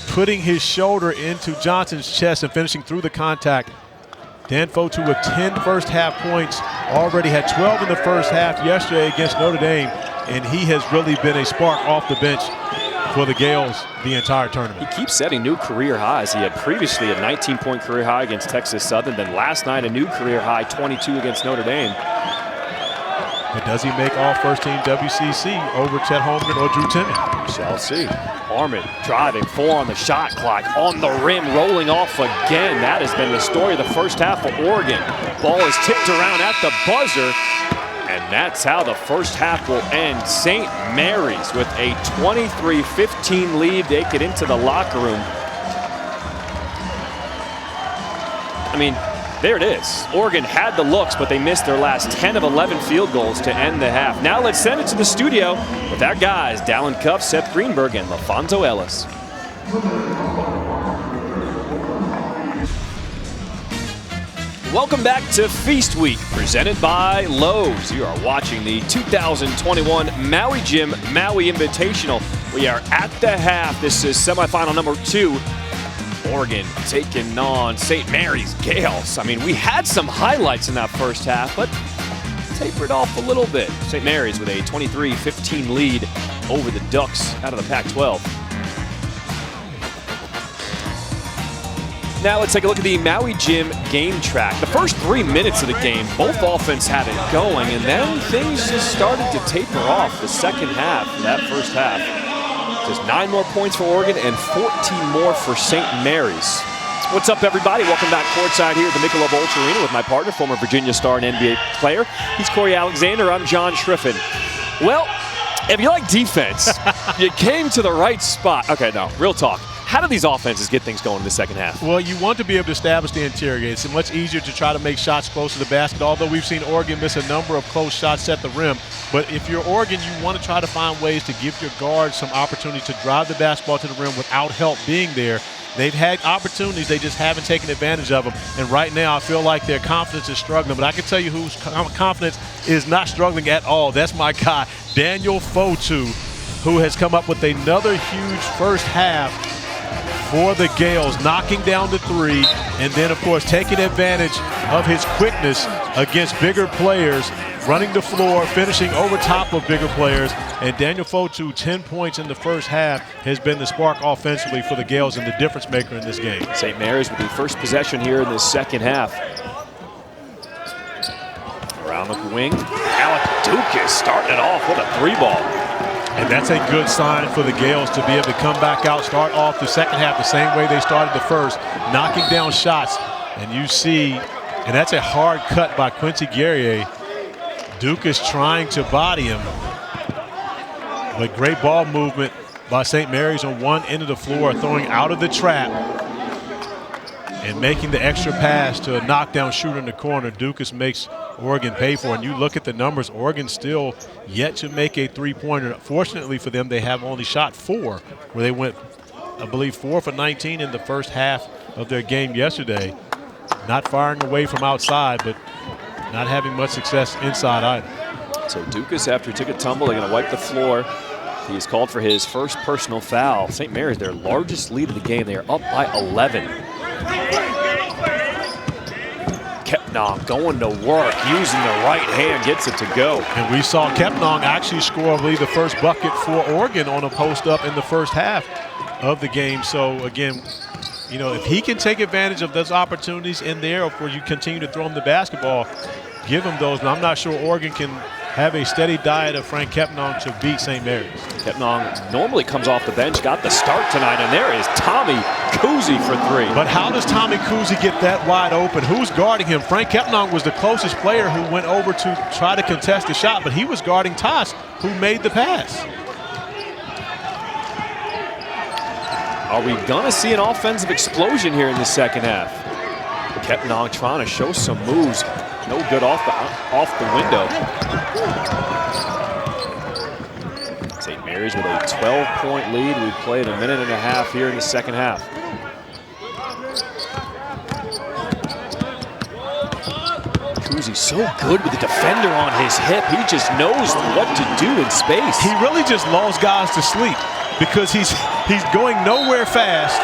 putting his shoulder into Johnson's chest and finishing through the contact. Dan Fotu with 10 first half points, already had 12 in the first half yesterday against Notre Dame, and he has really been a spark off the bench for the Gales the entire tournament. He keeps setting new career highs. He had previously a 19-point career high against Texas Southern, then last night a new career high, 22 against Notre Dame. But does he make all first-team WCC over Chet Holmgren or Drew Timme? We shall see. Harmon driving, 4 on the shot clock, on the rim, rolling off again. That has been the story of the first half for Oregon. Ball is tipped around at the buzzer, and that's how the first half will end. St. Mary's with a 23-15 lead. They get into the locker room. I mean, there it is. Oregon had the looks, but they missed their last 10 of 11 field goals to end the half. Now let's send it to the studio with our guys, Dallin Cuff, Seth Greenberg, and LaFonso Ellis. Welcome back to Feast Week, presented by Lowe's. You are watching the 2021 Maui Jim Maui Invitational. We are at the half. This is semifinal number 2. Oregon taking on St. Mary's Gales. I mean, we had some highlights in that first half, but tapered off a little bit. St. Mary's with a 23-15 lead over the Ducks out of the Pac-12. Now let's take a look at the Maui Jim game track. The first 3 minutes of the game, both offense had it going, and then things just started to taper off the second half, that first half. Just 9 more points for Oregon and 14 more for St. Mary's. What's up, everybody? Welcome back courtside here at the Michelob Ultra Arena with my partner, former Virginia star and NBA player. He's Corey Alexander. I'm John Schriffen. Well, if you like defense, you came to the right spot. Okay, no, real talk. How do these offenses get things going in the second half? Well, you want to be able to establish the interior. It's much easier to try to make shots close to the basket, although we've seen Oregon miss a number of close shots at the rim. But if you're Oregon, you want to try to find ways to give your guards some opportunity to drive the basketball to the rim without help being there. They've had opportunities, they just haven't taken advantage of them. And right now, I feel like their confidence is struggling. But I can tell you whose confidence is not struggling at all. That's my guy, Daniel Fotu, who has come up with another huge first half for the Gales, knocking down the 3, and then, of course, taking advantage of his quickness against bigger players, running the floor, finishing over top of bigger players. And Daniel Fotu, 10 points in the first half, has been the spark offensively for the Gales and the difference maker in this game. St. Mary's with the first possession here in the second half. Around the wing, Alec Dukas starting it off with a 3-ball. And that's a good sign for the Gales to be able to come back out, start off the second half the same way they started the first, knocking down shots. And you see, and that's a hard cut by Quincy Guerrier. Dukas trying to body him. But great ball movement by St. Mary's on one end of the floor, throwing out of the trap and making the extra pass to a knockdown shooter in the corner. Dukas makes Oregon pay for it. And you look at the numbers, Oregon still yet to make a three-pointer. Fortunately for them, they have only shot 4, where they went, I believe, 4 for 19 in the first half of their game yesterday. Not firing away from outside, but not having much success inside either. So Dukas, after he took a tumble, they're going to wipe the floor. He's called for his first personal foul. St. Mary's, their largest lead of the game. They are up by 11. Kepnong going to work, using the right hand, gets it to go. And we saw Kepnong actually score, I believe, the first bucket for Oregon on a post-up in the first half of the game. So, again, you know, if he can take advantage of those opportunities in there, of course, you continue to throw him the basketball, give him those. And I'm not sure Oregon can have a steady diet of Frank Kepnong to beat St. Mary's. Kepnong normally comes off the bench, got the start tonight, and there is Tommy Kuhse for three. But how does Tommy Kuhse get that wide open? Who's guarding him? Frank Kepnong was the closest player who went over to try to contest the shot, but he was guarding Toss, who made the pass. Are we going to see an offensive explosion here in the second half? Kepnong trying to show some moves. No good off the window. St. Mary's with a 12-point lead. We've played a minute and a half here in the second half. Kuhse so good with the defender on his hip. He just knows what to do in space. He really just lulls guys to sleep because he's going nowhere fast.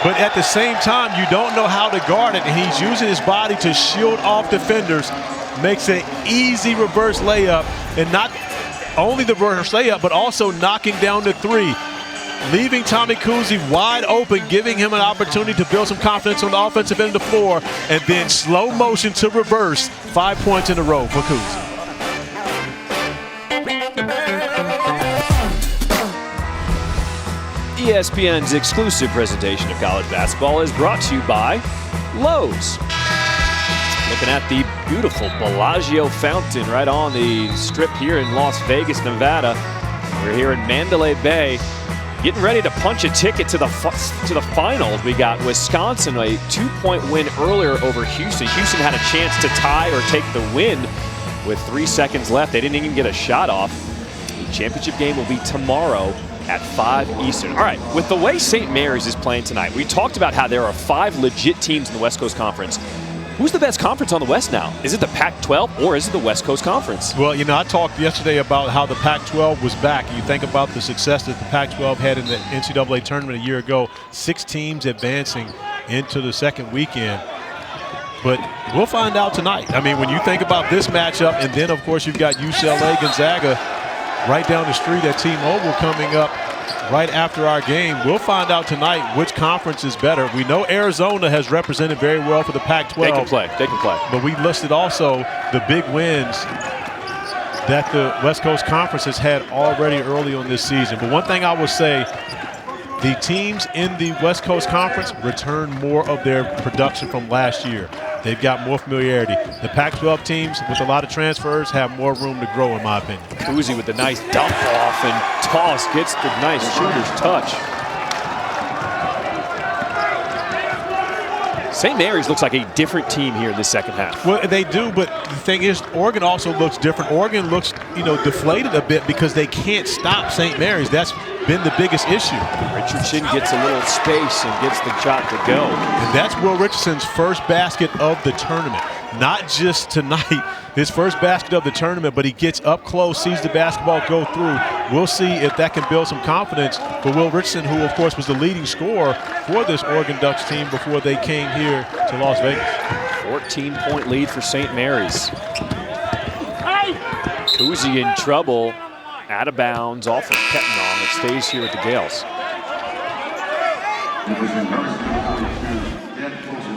But at the same time, you don't know how to guard it, and he's using his body to shield off defenders. Makes an easy reverse layup, and not only the reverse layup, but also knocking down the three, leaving Tommy Kuhse wide open, giving him an opportunity to build some confidence on the offensive end of the floor, and then slow motion to reverse. 5 points in a row for Kuhse. ESPN's exclusive presentation of college basketball is brought to you by Lowe's. Looking at the beautiful Bellagio fountain right on the strip here in Las Vegas, Nevada. We're here in Mandalay Bay, getting ready to punch a ticket to the finals. We got Wisconsin, a 2-point win earlier over Houston. Houston had a chance to tie or take the win with 3 seconds left. They didn't even get a shot off. The championship game will be tomorrow at 5 Eastern. All right, with the way St. Mary's is playing tonight, we talked about how there are 5 legit teams in the West Coast Conference. Who's the best conference on the West now? Is it the Pac-12 or is it the West Coast Conference? Well, you know, I talked yesterday about how the Pac-12 was back. You think about the success that the Pac-12 had in the NCAA tournament a year ago, 6 teams advancing into the second weekend. But we'll find out tonight. I mean, when you think about this matchup, and then, of course, you've got UCLA, Gonzaga right down the street at T-Mobile coming up right after our game. We'll find out tonight which conference is better. We know Arizona has represented very well for the Pac-12. They can play. They can play. But we listed also the big wins that the West Coast Conference has had already early on this season. But one thing I will say, the teams in the West Coast Conference return more of their production from last year. They've got more familiarity. The Pac-12 teams with a lot of transfers have more room to grow, in my opinion. Kuhse with the nice dump off and toss, gets the nice shooter's touch. St. Mary's looks like a different team here in the second half. Well, they do, but the thing is, Oregon also looks different. Oregon looks, you know, deflated a bit because they can't stop St. Mary's. That's been the biggest issue. Richardson gets a little space and gets the shot to go. And that's Will Richardson's first basket of the tournament. Not just tonight, his first basket of the tournament, but he gets up close, sees the basketball go through. We'll see if that can build some confidence for Will Richardson, who, of course, was the leading scorer for this Oregon Ducks team before they came here to Las Vegas. 14-point lead for St. Mary's. Kuhse in trouble. Out of bounds off of Kepnong. It stays here with the Gales.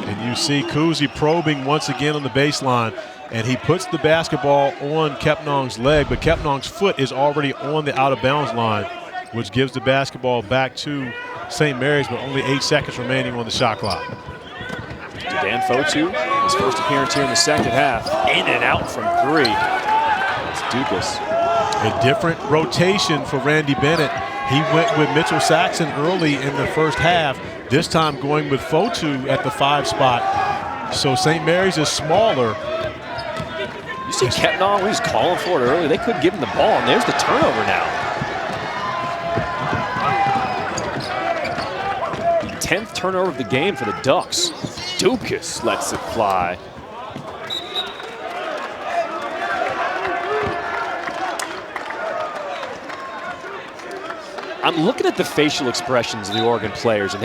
And you see Kuhse probing once again on the baseline, and he puts the basketball on Kepnong's leg, but Kepnong's foot is already on the out-of-bounds line, which gives the basketball back to St. Mary's, but only 8 seconds remaining on the shot clock. Dan Fotu, his first appearance here in the second half. In and out from 3. It's Dukas. A different rotation for Randy Bennett. He went with Mitchell Saxon early in the first half, this time going with Fotu at the 5 spot. So St. Mary's is smaller. You see Kepnong, he was calling for it early. They couldn't give him the ball, and there's the turnover now. The 10th turnover of the game for the Ducks. Dukas lets it fly. I'm looking at the facial expressions of the Oregon players, and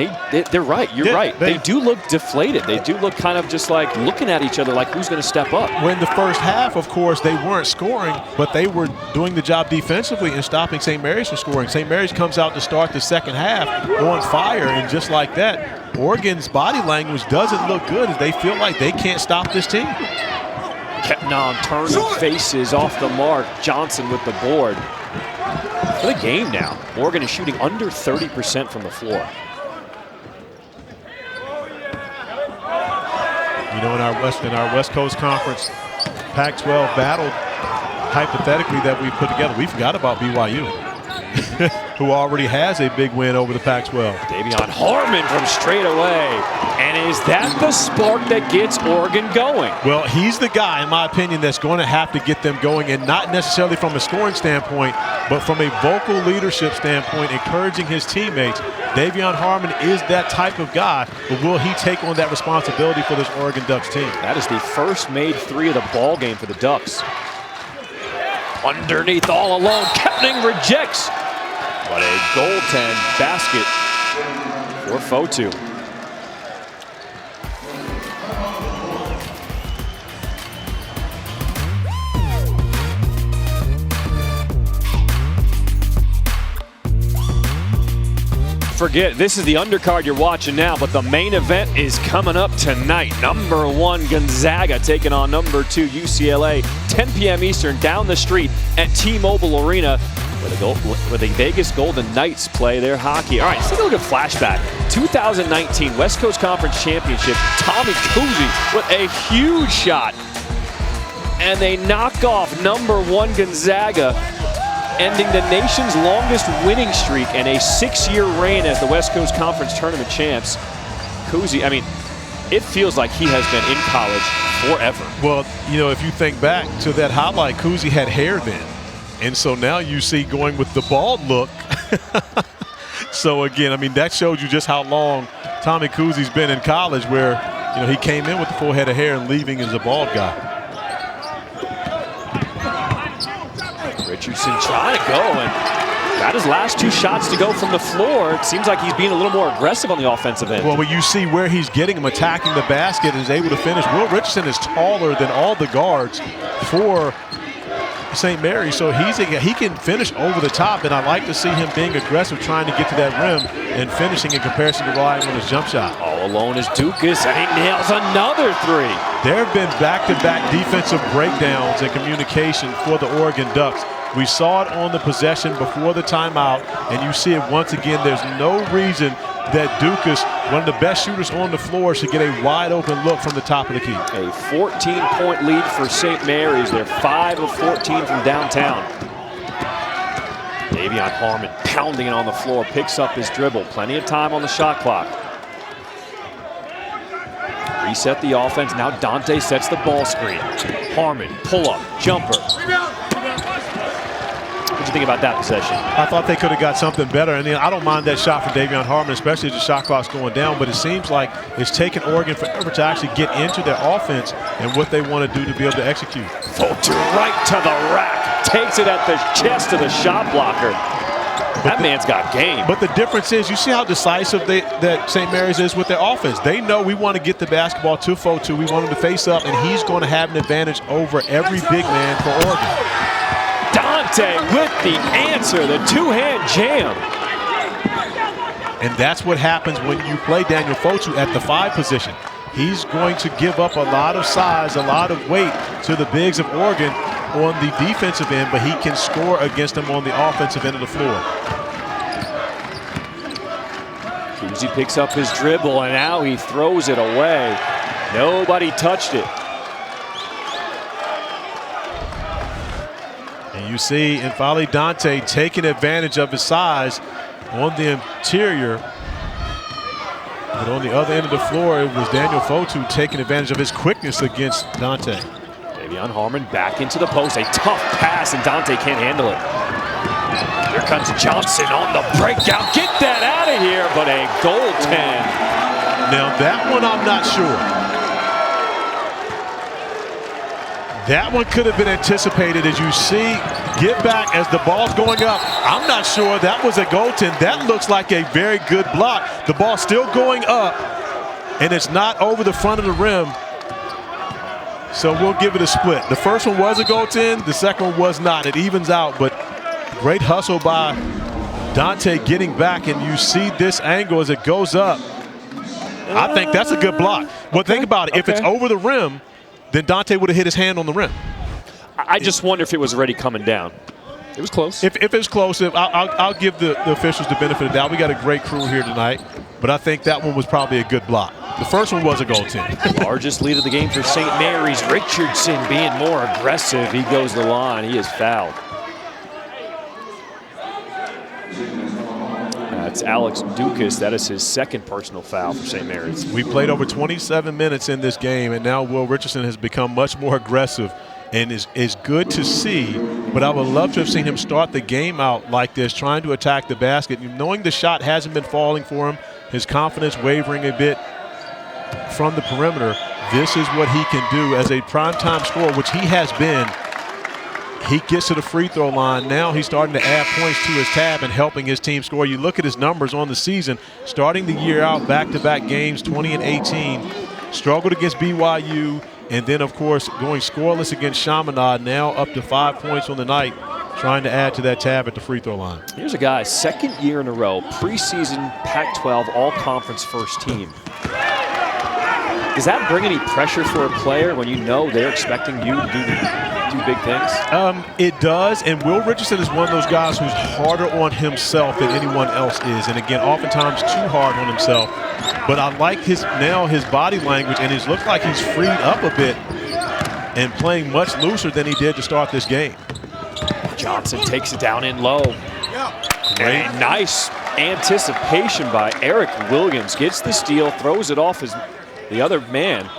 they're right. You're right. They do look deflated. They do look kind of just like looking at each other like who's going to step up. When the first half, of course, they weren't scoring, but they were doing the job defensively and stopping St. Mary's from scoring. St. Mary's comes out to start the second half on fire, and just like that, Oregon's body language doesn't look good as they feel like they can't stop this team. Kepnon turning faces off the mark. Johnson with the board. For the game now, Oregon is shooting under 30% from the floor. You know, in our West Coast Conference Pac-12 battle, hypothetically, that we put together, we forgot about BYU, who already has a big win over the Pac-12. Davion Harmon from straight away. And is that the spark that gets Oregon going? Well, he's the guy, in my opinion, that's going to have to get them going, and not necessarily from a scoring standpoint, but from a vocal leadership standpoint, encouraging his teammates. Davion Harmon is that type of guy, but will he take on that responsibility for this Oregon Ducks team? That is the first made three of the ball game for the Ducks. Underneath all alone, Kepning rejects. But a goaltend basket for Fotu. Forget, this is the undercard you're watching now, but the main event is coming up tonight. Number 1 Gonzaga taking on number 2 UCLA, 10 p.m. Eastern, down the street at T-Mobile Arena, where the Vegas Golden Knights play their hockey. All right, let's take a look at flashback. 2019 West Coast Conference Championship, Tommy Kuhse with a huge shot. And they knock off number 1 Gonzaga, ending the nation's longest winning streak and a 6-year reign as the West Coast Conference Tournament champs. Kuhse, I mean, it feels like he has been in college forever. Well, you know, if you think back to that highlight, Kuhse had hair then. And so now you see going with the bald look. So again, I mean, that shows you just how long Tommy Kuhse's been in college, where, you know, he came in with the full head of hair and leaving as a bald guy. Richardson trying to go and got his last 2 shots to go from the floor. It seems like he's being a little more aggressive on the offensive end. Well, when you see where he's getting him, attacking the basket, and is able to finish. Will Richardson is taller than all the guards for St. Mary's, so he can finish over the top, and I like to see him being aggressive, trying to get to that rim and finishing in comparison to relying on his jump shot. All alone is Dukas, and he nails another 3. There have been back-to-back defensive breakdowns and communication for the Oregon Ducks. We saw it on the possession before the timeout, and you see it once again. There's no reason that Dukas, one of the best shooters on the floor, should get a wide-open look from the top of the key. A 14-point lead for St. Mary's. They're 5 of 14 from downtown. Davion Harmon pounding it on the floor, picks up his dribble. Plenty of time on the shot clock. Reset the offense. Now Dante sets the ball screen. Harmon, pull-up, jumper. What do you think about that possession? I thought they could have got something better. And I don't mind that shot from Davion Harmon, especially as the shot clock's going down. But it seems like it's taken Oregon forever to actually get into their offense and what they want to do to be able to execute. Fotu right to the rack. Takes it at the chest of the shot blocker. That man's got game. But the difference is, you see how decisive that St. Mary's is with their offense. They know we want to get the basketball to Fotu. We want him to face up, and he's going to have an advantage over every big man for Oregon. Dante with the answer, the 2-hand jam. And that's what happens when you play Daniel Fotu at the 5 position. He's going to give up a lot of size, a lot of weight to the bigs of Oregon on the defensive end, but he can score against them on the offensive end of the floor. Kuhse picks up his dribble, and now he throws it away. Nobody touched it. And you see N'Faly Dante taking advantage of his size on the interior. But on the other end of the floor, it was Daniel Fotu taking advantage of his quickness against Dante. Davion Harmon back into the post. A tough pass, and Dante can't handle it. Here comes Johnson on the breakdown. Get that out of here, but a goaltend. Now that one I'm not sure. That one could have been anticipated. As you see, get back as the ball's going up. I'm not sure that was a goaltend. That looks like a very good block. The ball's still going up, and it's not over the front of the rim. So we'll give it a split. The first one was a goaltend. The second one was not. It evens out, but great hustle by Dante getting back, and you see this angle as it goes up. I think that's a good block. Well, think about it. If it's over the rim, then Dante would have hit his hand on the rim. I just wonder if it was already coming down. It was close. If it's close, I'll give the officials the benefit of the doubt. We got a great crew here tonight, but I think that one was probably a good block. The first one was a goaltend. Largest lead of the game for St. Mary's. Richardson being more aggressive. He goes to the line. He is fouled. That's Alex Dukas. That is his second personal foul for St. Mary's. We played over 27 minutes in this game, and now Will Richardson has become much more aggressive and is good to see. But I would love to have seen him start the game out like this, trying to attack the basket. Knowing the shot hasn't been falling for him, his confidence wavering a bit from the perimeter, this is what he can do as a primetime scorer, which he has been. He gets to the free throw line. Now he's starting to add points to his tab and helping his team score. You look at his numbers on the season, starting the year out, back-to-back games, 20 and 18. Struggled against BYU, and then, of course, going scoreless against Chaminade, now up to 5 points on the night, trying to add to that tab at the free throw line. Here's a guy, second year in a row, preseason Pac-12 all-conference first team. Does that bring any pressure for a player when you know they're expecting you to do big things? It does, and Will Richardson is one of those guys who's harder on himself than anyone else is, and again, oftentimes too hard on himself. But I like his body language, and it looks like he's freed up a bit and playing much looser than he did to start this game. Johnson takes it down in low. And nice anticipation by Eric Williams. Gets the steal, throws it off the other man.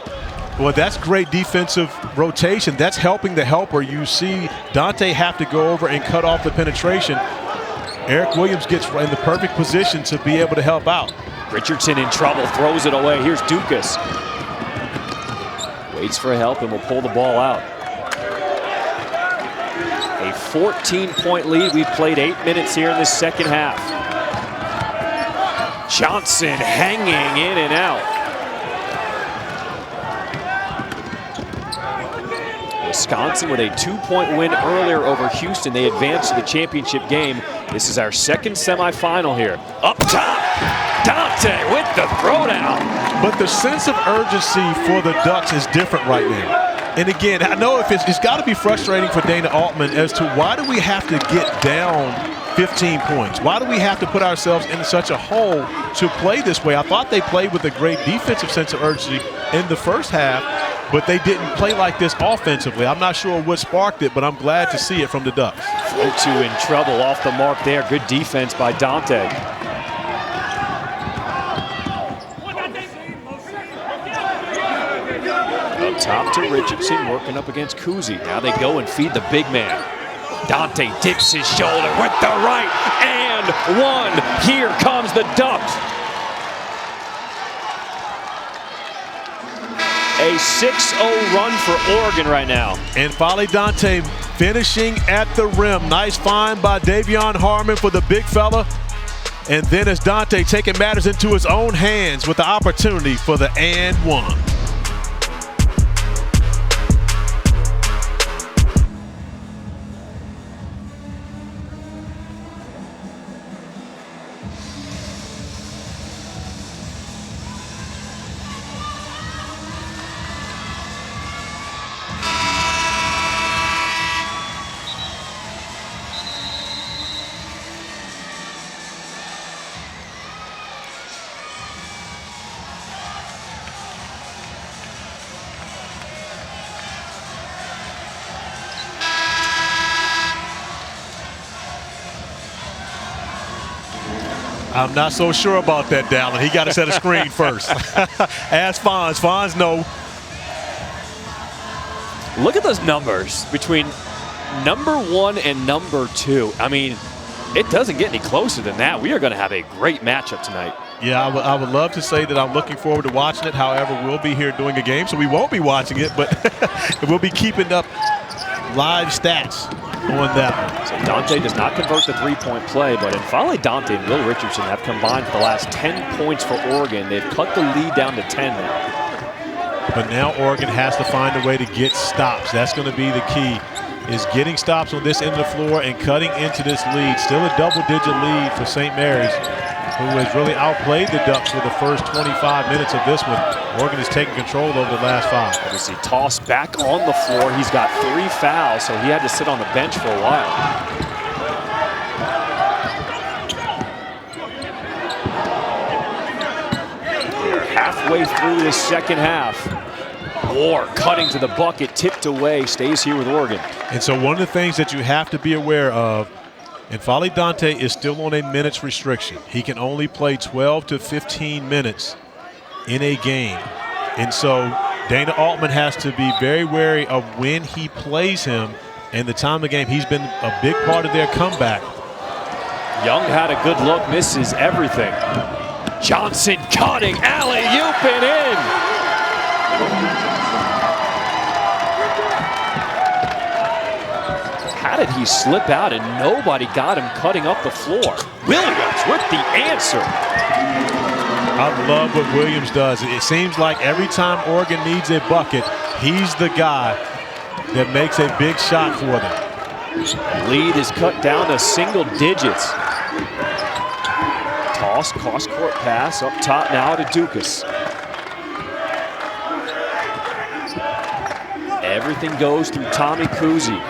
Well, that's great defensive rotation. That's helping the helper. You see Dante have to go over and cut off the penetration. Eric Williams gets in the perfect position to be able to help out. Richardson in trouble, throws it away. Here's Dukas. Waits for help and will pull the ball out. A 14-point lead. We've played 8 minutes here in the second half. Johnson hanging in and out. Wisconsin with a 2-point win earlier over Houston. They advance to the championship game. This is our second semifinal here. Up top, Dante with the throwdown. But the sense of urgency for the Ducks is different right now. And again, I know it's got to be frustrating for Dana Altman as to why do we have to get down 15 points? Why do we have to put ourselves in such a hole to play this way? I thought they played with a great defensive sense of urgency in the first half, but they didn't play like this offensively. I'm not sure what sparked it, but I'm glad to see it from the Ducks. Flotu in trouble off the mark there. Good defense by Dante. Up top to Richardson, working up against Kuzi. Now they go and feed the big man. Dante dips his shoulder with the right, and one. Here comes the Ducks. A 6-0 run for Oregon right now. And Folly Dante finishing at the rim. Nice find by Davion Harmon for the big fella. And then as Dante taking matters into his own hands with the opportunity for the and one. I'm not so sure about that, Dallin. He got to set a screen first. Ask Fonz. Fonz, no. Look at those numbers between number 1 and number 2. I mean, it doesn't get any closer than that. We are going to have a great matchup tonight. Yeah, I would love to say that I'm looking forward to watching it. However, we'll be here doing a game, so we won't be watching it, but we'll be keeping up live stats on that one. So Dante does not convert the three-point play, but N'Faly Dante and Will Richardson have combined for the last 10 points for Oregon. They've cut the lead down to 10 now. But now Oregon has to find a way to get stops. That's going to be the key, is getting stops on this end of the floor and cutting into this lead. Still a double-digit lead for St. Mary's, who has really outplayed the Ducks for the first 25 minutes of this one. Oregon is taking control over the last 5. Obviously, Toss back on the floor. He's got 3 fouls, so he had to sit on the bench for a while. We're halfway through this second half. Moore cutting to the bucket, tipped away, stays here with Oregon. And so one of the things that you have to be aware of, N'Faly Dante is still on a minutes restriction. He can only play 12 to 15 minutes in a game. And so Dana Altman has to be very wary of when he plays him and the time of the game. He's been a big part of their comeback. Young had a good look, misses everything. Johnson cutting, alley-oop and in. How did he slip out and nobody got him cutting up the floor? Williams with the answer. I love what Williams does. It seems like every time Oregon needs a bucket, he's the guy that makes a big shot for them. Lead is cut down to single digits. Toss, cross-court pass, up top now to Dukas. Everything goes through Tommy Kuhse.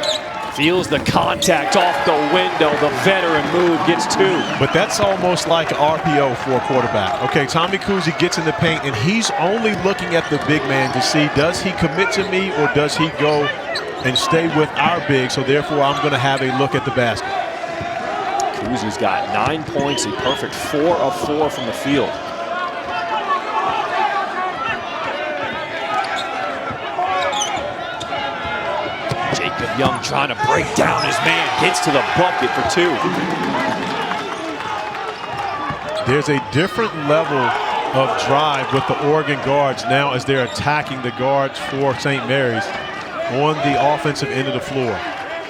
Feels the contact off the window. The veteran move gets 2. But that's almost like an RPO for a quarterback. Okay, Tommy Kuhse gets in the paint, and he's only looking at the big man to see, does he commit to me or does he go and stay with our big? So therefore, I'm going to have a look at the basket. Kuhse's got 9 points, a perfect 4 of 4 from the field. Jacob Young trying to break down his man, gets to the bucket for 2. There's a different level of drive with the Oregon guards now as they're attacking the guards for St. Mary's on the offensive end of the floor.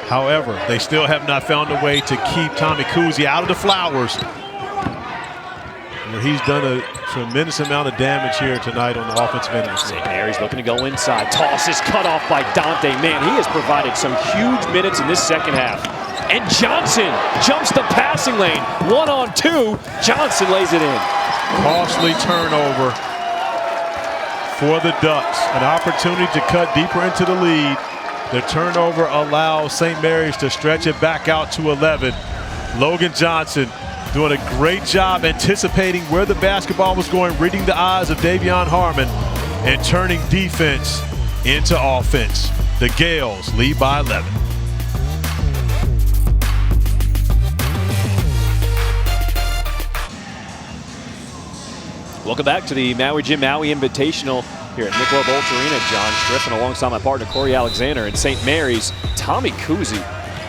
However, they still have not found a way to keep Tommy Kuhse out of the flowers. He's done a tremendous amount of damage here tonight on the offensive end of the floor. St. Mary's looking to go inside. Toss is cut off by Dante. Man, he has provided some huge minutes in this second half. And Johnson jumps the passing lane. 1-on-2. Johnson lays it in. Costly turnover for the Ducks. An opportunity to cut deeper into the lead. The turnover allows St. Mary's to stretch it back out to 11. Logan Johnson doing a great job anticipating where the basketball was going, reading the eyes of Davion Harmon, and turning defense into offense. The Gales lead by 11. Welcome back to the Maui Jim Maui Invitational here at Michelob Ultra Arena. John Striffen alongside my partner Corey Alexander, and St. Mary's Tommy Kuhse,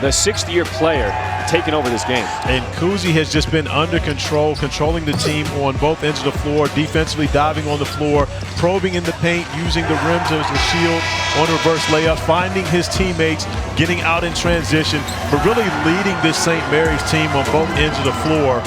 the 6th-year player, taking over this game. And Kuhse has just been under control, controlling the team on both ends of the floor, defensively diving on the floor, probing in the paint, using the rims as a shield on reverse layup, finding his teammates, getting out in transition, but really leading this St. Mary's team on both ends of the floor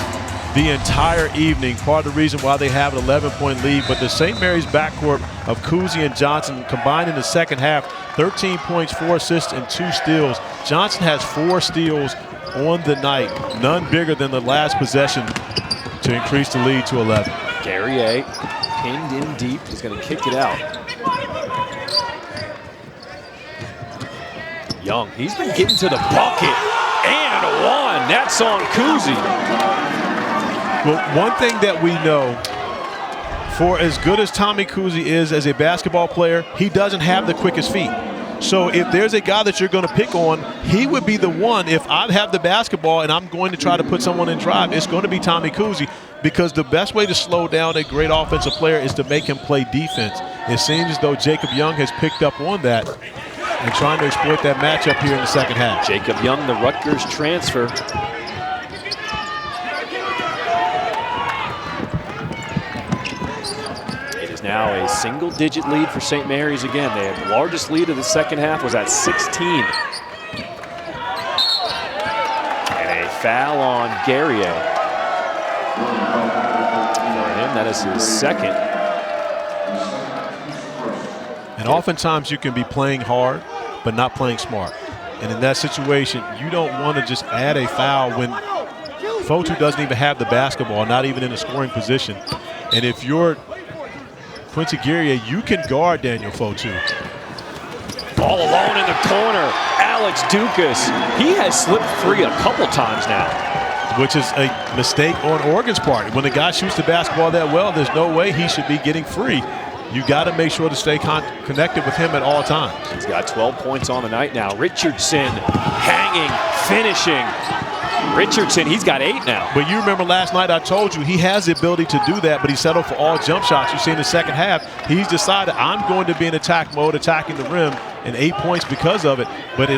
the entire evening. Part of the reason why they have an 11-point lead. But the St. Mary's backcourt of Kuhse and Johnson combined in the second half, 13 points, 4 assists, and 2 steals. Johnson has 4 steals on the night, none bigger than the last possession to increase the lead to 11. Guerrier pinned in deep. He's going to kick it out. Young, he's been getting to the bucket. And 1. That's on Kuhse. Well, one thing that we know, for as good as Tommy Kuhse is as a basketball player, he doesn't have the quickest feet. So if there's a guy that you're going to pick on, he would be the one. If I have the basketball and I'm going to try to put someone in drive, it's going to be Tommy Kuhse, because the best way to slow down a great offensive player is to make him play defense. It seems as though Jacob Young has picked up on that and trying to exploit that matchup here in the second half. Jacob Young, the Rutgers transfer. now a single-digit lead for St. Mary's again. They had the largest lead of the second half was at 16. And a foul on Guerrier. For him, that is his second. And oftentimes you can be playing hard, but not playing smart. And in that situation, you don't want to just add a foul when Fotu doesn't even have the basketball, not even in a scoring position. And if you're Quincy Guerrier, you can guard Daniel Fotu. All alone in the corner, Alex Dukas. He has slipped free a couple times now. Which is a mistake on Oregon's part. When the guy shoots the basketball that well, there's no way he should be getting free. You got to make sure to stay connected with him at all times. He's got 12 points on the night now. Richardson hanging, finishing. Richardson, he's got 8 now. But you remember last night I told you he has the ability to do that, but he settled for all jump shots. You see in the second half, he's decided I'm going to be in attack mode, attacking the rim, and 8 points because of it. But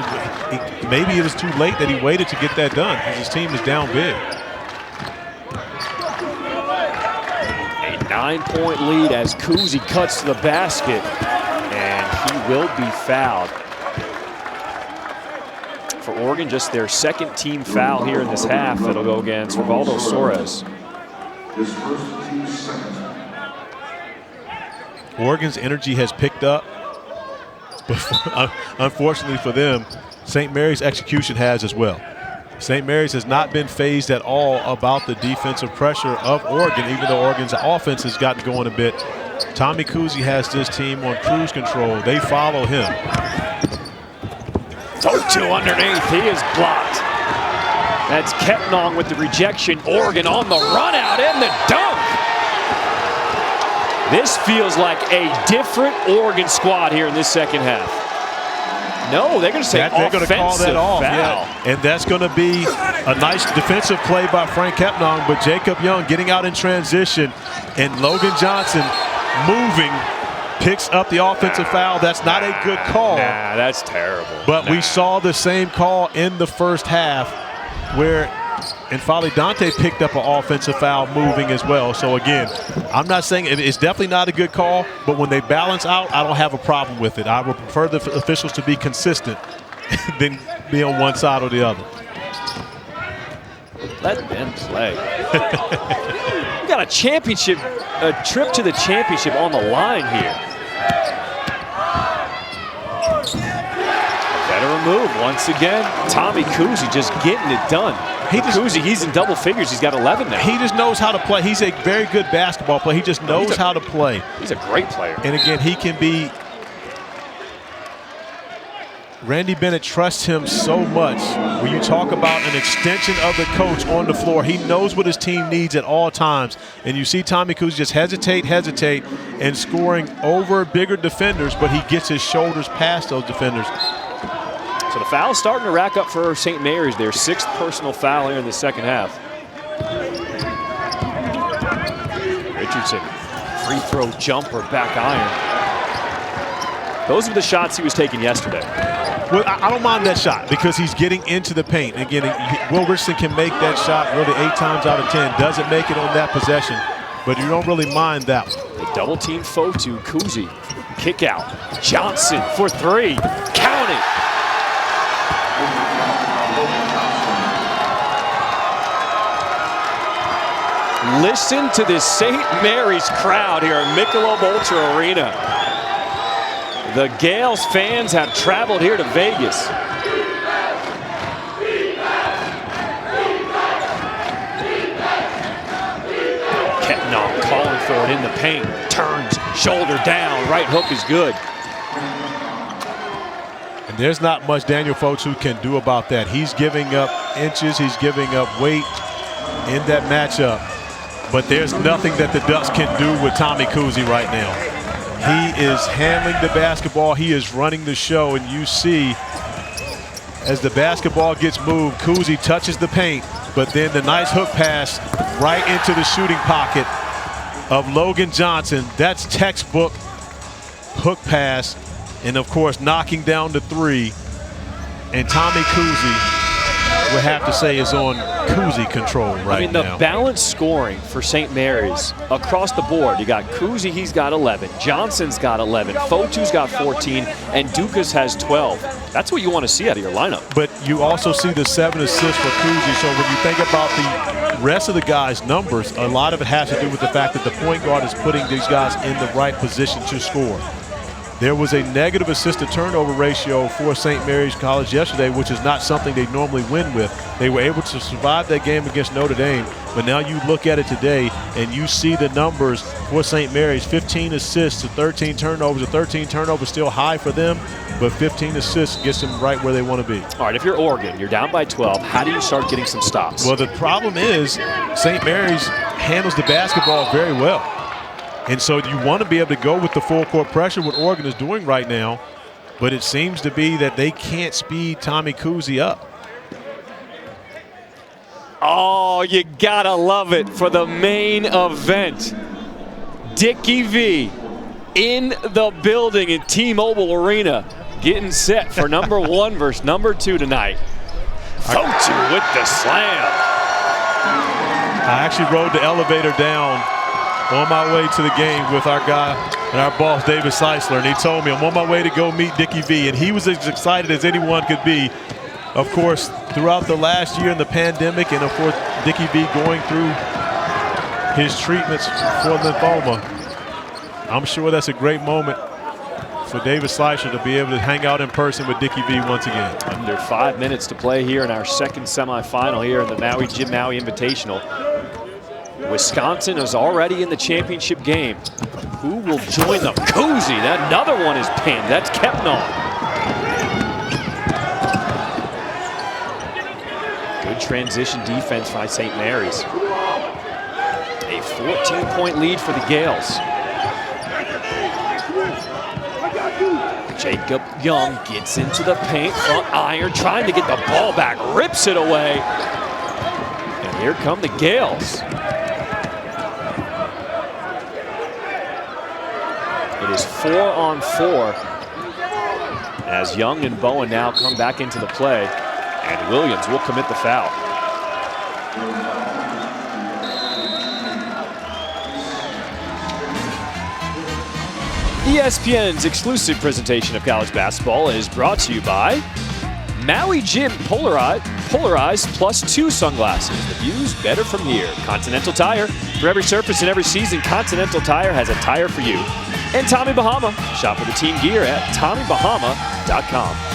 maybe it was too late that he waited to get that done because his team is down big. 9-point lead as Kuzi cuts to the basket, and he will be fouled. For Oregon, just their second team foul here in this half. It'll go against Rivaldo Soares. Oregon's energy has picked up, but unfortunately for them, St. Mary's execution has as well. St. Mary's has not been phased at all about the defensive pressure of Oregon, even though Oregon's offense has gotten going a bit. Tommy Kuzi has this team on cruise control. They follow him. Fotu underneath, he is blocked. That's Kepnong with the rejection. Oregon on the run out and the dunk. This feels like a different Oregon squad here in this second half. No, they're going to say they're going to call that off. Foul. Yeah. And that's going to be a nice defensive play by Frank Kepnong, but Jacob Young getting out in transition and Logan Johnson moving, picks up the offensive foul. That's not a good call. Nah, that's terrible. But we saw the same call in the first half where N'Faly Dante picked up an offensive foul moving as well. So again, I'm not saying it's definitely not a good call, but when they balance out, I don't have a problem with it. I would prefer the officials to be consistent than be on one side or the other. Let them play. We got a championship, a trip to the championship on the line here. Better move once again. Tommy Kuzi just getting it done. He's in double figures. He's got 11 now. He just knows how to play. He's a very good basketball player. He just knows how to play. He's a great player. And again, he can be. Randy Bennett trusts him so much. When you talk about an extension of the coach on the floor, he knows what his team needs at all times. And you see Tommy Kuzi just hesitate, and scoring over bigger defenders, but he gets his shoulders past those defenders. So the foul's starting to rack up for St. Mary's. Their 6th personal foul here in the second half. Richardson, free throw jumper, back iron. Those were the shots he was taking yesterday. Well, I don't mind that shot because he's getting into the paint. Again, Will Richardson can make that shot really 8 times out of 10. Doesn't make it on that possession, but you don't really mind that one. The double team Fotu, Kuzi, kick out. Johnson for 3, count it. Listen to this St. Mary's crowd here at Michelob Ultra Arena. The Gales fans have traveled here to Vegas. Kepnong calling for it in the paint. Turns, shoulder down, right hook is good. And there's not much Daniel Fotu can do about that. He's giving up inches, he's giving up weight in that matchup. But there's nothing that the Ducks can do with Tommy Kuzi right now. He is handling the basketball. He is running the show. And you see, as the basketball gets moved, Kuzi touches the paint, but then the nice hook pass right into the shooting pocket of Logan Johnson. That's textbook hook pass. And, of course, knocking down the 3. And Tommy Kuzi would have to say is on Kuzi control right now. The balanced scoring for St. Mary's across the board. You got Kuzi, he's got 11. Johnson's got 11. Fotu's got 14. And Dukas has 12. That's what you want to see out of your lineup. But you also see the 7 assists for Kuzi. So when you think about the rest of the guys' numbers, a lot of it has to do with the fact that the point guard is putting these guys in the right position to score. There was a negative assist-to-turnover ratio for St. Mary's College yesterday, which is not something they normally win with. They were able to survive that game against Notre Dame, but now you look at it today and you see the numbers for St. Mary's, 15 assists to 13 turnovers. The 13 turnovers still high for them, but 15 assists gets them right where they want to be. All right, if you're Oregon, you're down by 12, how do you start getting some stops? Well, the problem is St. Mary's handles the basketball very well. And so you want to be able to go with the full court pressure, what Oregon is doing right now, but it seems to be that they can't speed Tommy Kuzi up. Oh, you gotta love it for the main event. Dickie V in the building in T-Mobile Arena, getting set for number 1 versus number 2 tonight. Fotu with the slam. I actually rode the elevator down on my way to the game with our guy and our boss, David Seisler, and he told me I'm on my way to go meet Dickie V, and he was as excited as anyone could be. Of course, throughout the last year in the pandemic, and of course, Dickie V going through his treatments for lymphoma. I'm sure that's a great moment for David Seisler to be able to hang out in person with Dickie V once again. Under 5 minutes to play here in our second semifinal here in the Jim Maui Invitational. Wisconsin is already in the championship game. Who will join them? Kuzi, another one is pinned. That's Kepnon. Good transition defense by St. Mary's. A 14-point lead for the Gales. Jacob Young gets into the paint, front iron, trying to get the ball back, rips it away. And here come the Gales. It is 4-on-4 as Young and Bowen now come back into the play, and Williams will commit the foul. ESPN's exclusive presentation of college basketball is brought to you by Maui Jim Polarized +2 sunglasses. The view's better from here. Continental Tire. For every surface and every season, Continental Tire has a tire for you. And Tommy Bahama. Shop for the team gear at TommyBahama.com.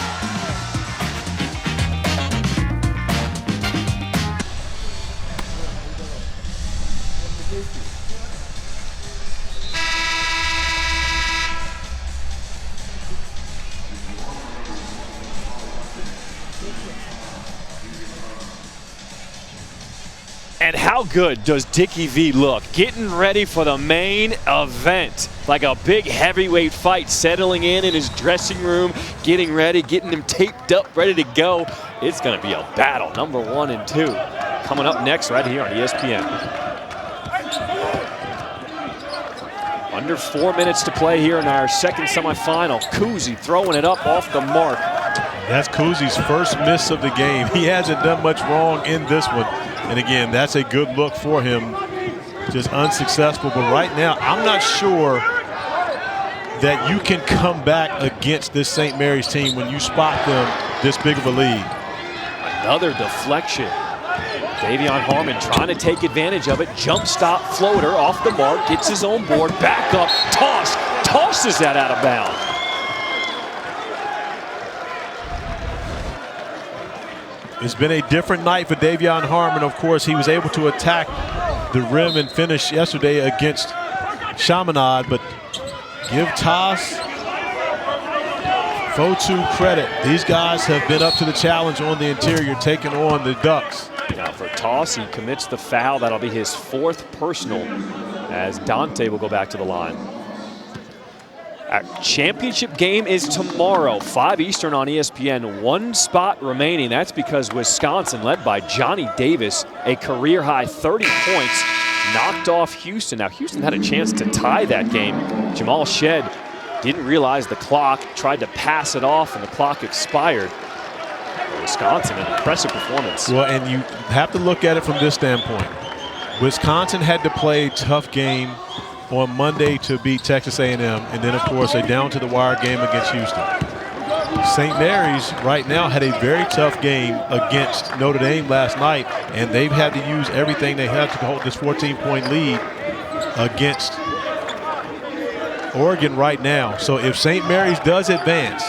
And how good does Dickie V look? Getting ready for the main event. Like a big heavyweight fight, settling in his dressing room, getting ready, getting him taped up, ready to go. It's going to be a battle, number 1 and 2. Coming up next right here on ESPN. Under 4 minutes to play here in our second semifinal. Kuzi throwing it up off the mark. That's Kuzi's first miss of the game. He hasn't done much wrong in this one. And again, that's a good look for him. Just unsuccessful. But right now, I'm not sure that you can come back against this St. Mary's team when you spot them this big of a lead. Another deflection. Davion Harmon trying to take advantage of it. Jump stop floater off the mark. Gets his own board. Back up. Toss. Tosses that out of bounds. It's been a different night for Davion Harmon. Of course, he was able to attack the rim and finish yesterday against Chaminade, but give Toss Fotu credit. These guys have been up to the challenge on the interior, taking on the Ducks. Now for Toss, he commits the foul. That'll be his 4th personal as Dante will go back to the line. Our championship game is tomorrow, 5 Eastern on ESPN. 1 spot remaining. That's because Wisconsin, led by Johnny Davis, a career-high 30 points, knocked off Houston. Now, Houston had a chance to tie that game. Jamal Shed didn't realize the clock, tried to pass it off, and the clock expired. Wisconsin, an impressive performance. Well, and you have to look at it from this standpoint. Wisconsin had to play a tough game on Monday to beat Texas A&M, and then, of course, a down-to-the-wire game against Houston. St. Mary's right now had a very tough game against Notre Dame last night, and they've had to use everything they have to hold this 14-point lead against Oregon right now. So if St. Mary's does advance,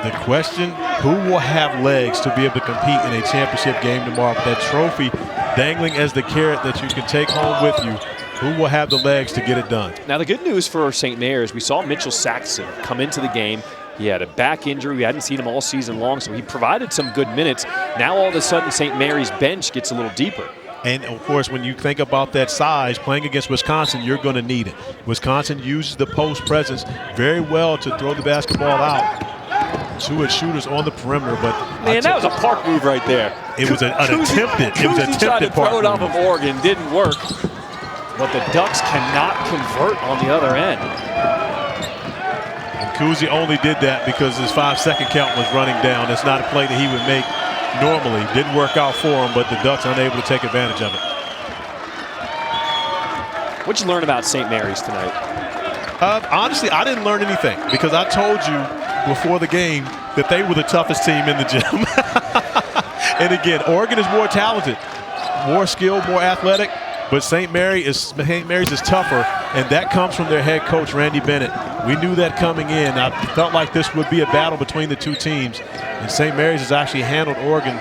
the question, who will have legs to be able to compete in a championship game tomorrow with that trophy dangling as the carrot that you can take home with you? Who will have the legs to get it done? Now, the good news for St. Mary's, we saw Mitchell Saxon come into the game. He had a back injury. We hadn't seen him all season long, so he provided some good minutes. Now, all of a sudden, St. Mary's bench gets a little deeper. And, of course, when you think about that size, playing against Wisconsin, you're going to need it. Wisconsin uses the post presence very well to throw the basketball out to its shooters on the perimeter. But man, that was a park move right there. It was an attempted tried to park throw it off move. of Oregon, didn't work. But the Ducks cannot convert on the other end. And Cousy only did that because his 5-second count was running down. That's not a play that he would make normally. Didn't work out for him, but the Ducks unable to take advantage of it. What'd you learn about St. Mary's tonight? Honestly, I didn't learn anything because I told you before the game that they were the toughest team in the gym. And again, Oregon is more talented, more skilled, more athletic, but St. Mary's is tougher, and that comes from their head coach, Randy Bennett. We knew that coming in. I felt like this would be a battle between the two teams, and St. Mary's has actually handled Oregon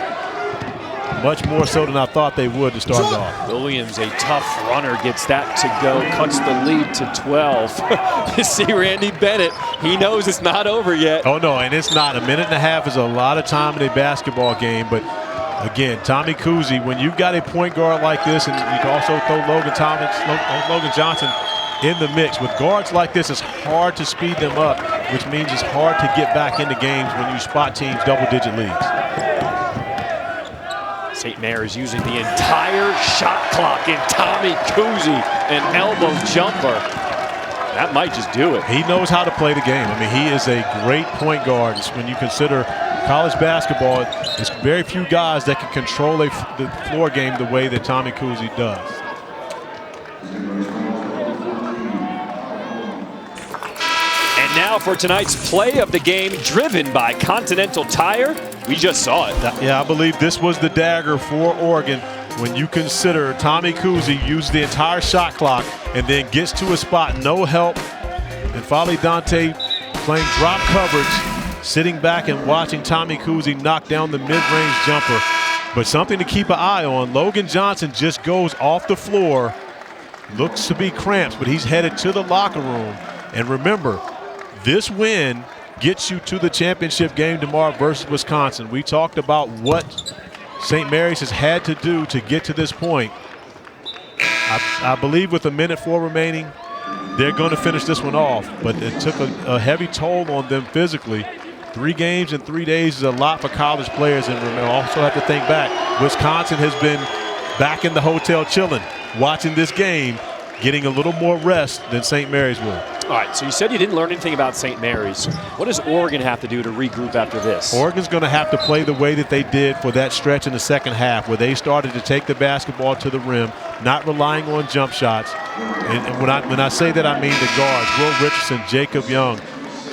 much more so than I thought they would to start it off. Williams, a tough runner, gets that to go, cuts the lead to 12. You see Randy Bennett, he knows it's not over yet. Oh, no, and it's not. A minute and a half is a lot of time in a basketball game, but again, Tommy Cousy, when you've got a point guard like this, and you can also throw Logan Johnson in the mix. With guards like this, it's hard to speed them up, which means it's hard to get back into games when you spot teams double-digit leads. St. Mary's using the entire shot clock in Tommy Cousy, an elbow jumper. That might just do it. He knows how to play the game. I mean, he is a great point guard. When you consider college basketball, there's very few guys that can control the floor game the way that Tommy Cousy does. And now for tonight's play of the game, driven by Continental Tire. We just saw it. Yeah, I believe this was the dagger for Oregon when you consider Tommy Cousy used the entire shot clock and then gets to a spot, no help, and Fali Dante playing drop coverage, sitting back and watching Tommy Cousy knock down the mid-range jumper. But something to keep an eye on, Logan Johnson just goes off the floor, looks to be cramps, but he's headed to the locker room. And remember, this win gets you to the championship game tomorrow versus Wisconsin. We talked about what St. Mary's has had to do to get to this point. I believe with 1:04 remaining, they're going to finish this one off, but it took a heavy toll on them physically. 3 games in 3 days is a lot for college players, and we also have to think back. Wisconsin has been back in the hotel chilling, watching this game, getting a little more rest than St. Mary's will. All right, so you said you didn't learn anything about St. Mary's. What does Oregon have to do to regroup after this? Oregon's going to have to play the way that they did for that stretch in the second half, where they started to take the basketball to the rim, not relying on jump shots. And when I say that, I mean the guards, Will Richardson, Jacob Young.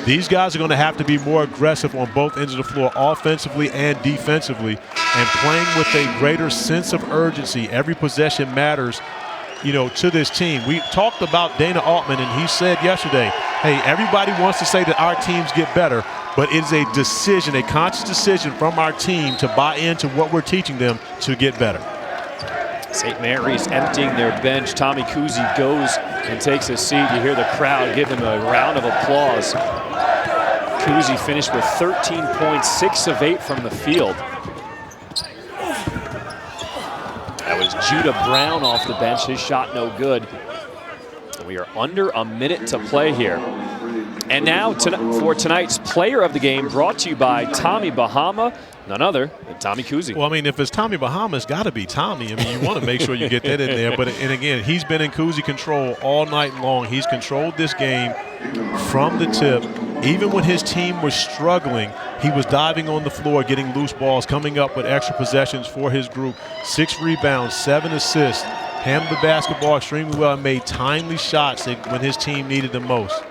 These guys are going to have to be more aggressive on both ends of the floor, offensively and defensively, and playing with a greater sense of urgency. Every possession matters, you know, to this team. We talked about Dana Altman, and he said yesterday, hey, everybody wants to say that our teams get better, but it is a decision, a conscious decision from our team to buy into what we're teaching them to get better. St. Mary's emptying their bench. Tommy Cousy goes and takes a seat. You hear the crowd give him a round of applause. Cousy finished with 13 points, 6 of 8 from the field. That was Judah Brown off the bench. His shot no good. We are under a minute to play here. And now for tonight's player of the game, brought to you by Tommy Bahama, none other than Tommy Cousy. Well, I mean, if it's Tommy Bahama, it's got to be Tommy. I mean, you want to make sure you get that in there. But and again, he's been in Cousy control all night long. He's controlled this game from the tip. even when his team was struggling, he was diving on the floor, getting loose balls, coming up with extra possessions for his group. 6 rebounds, 7 assists, handled the basketball extremely well, and made timely shots when his team needed them most.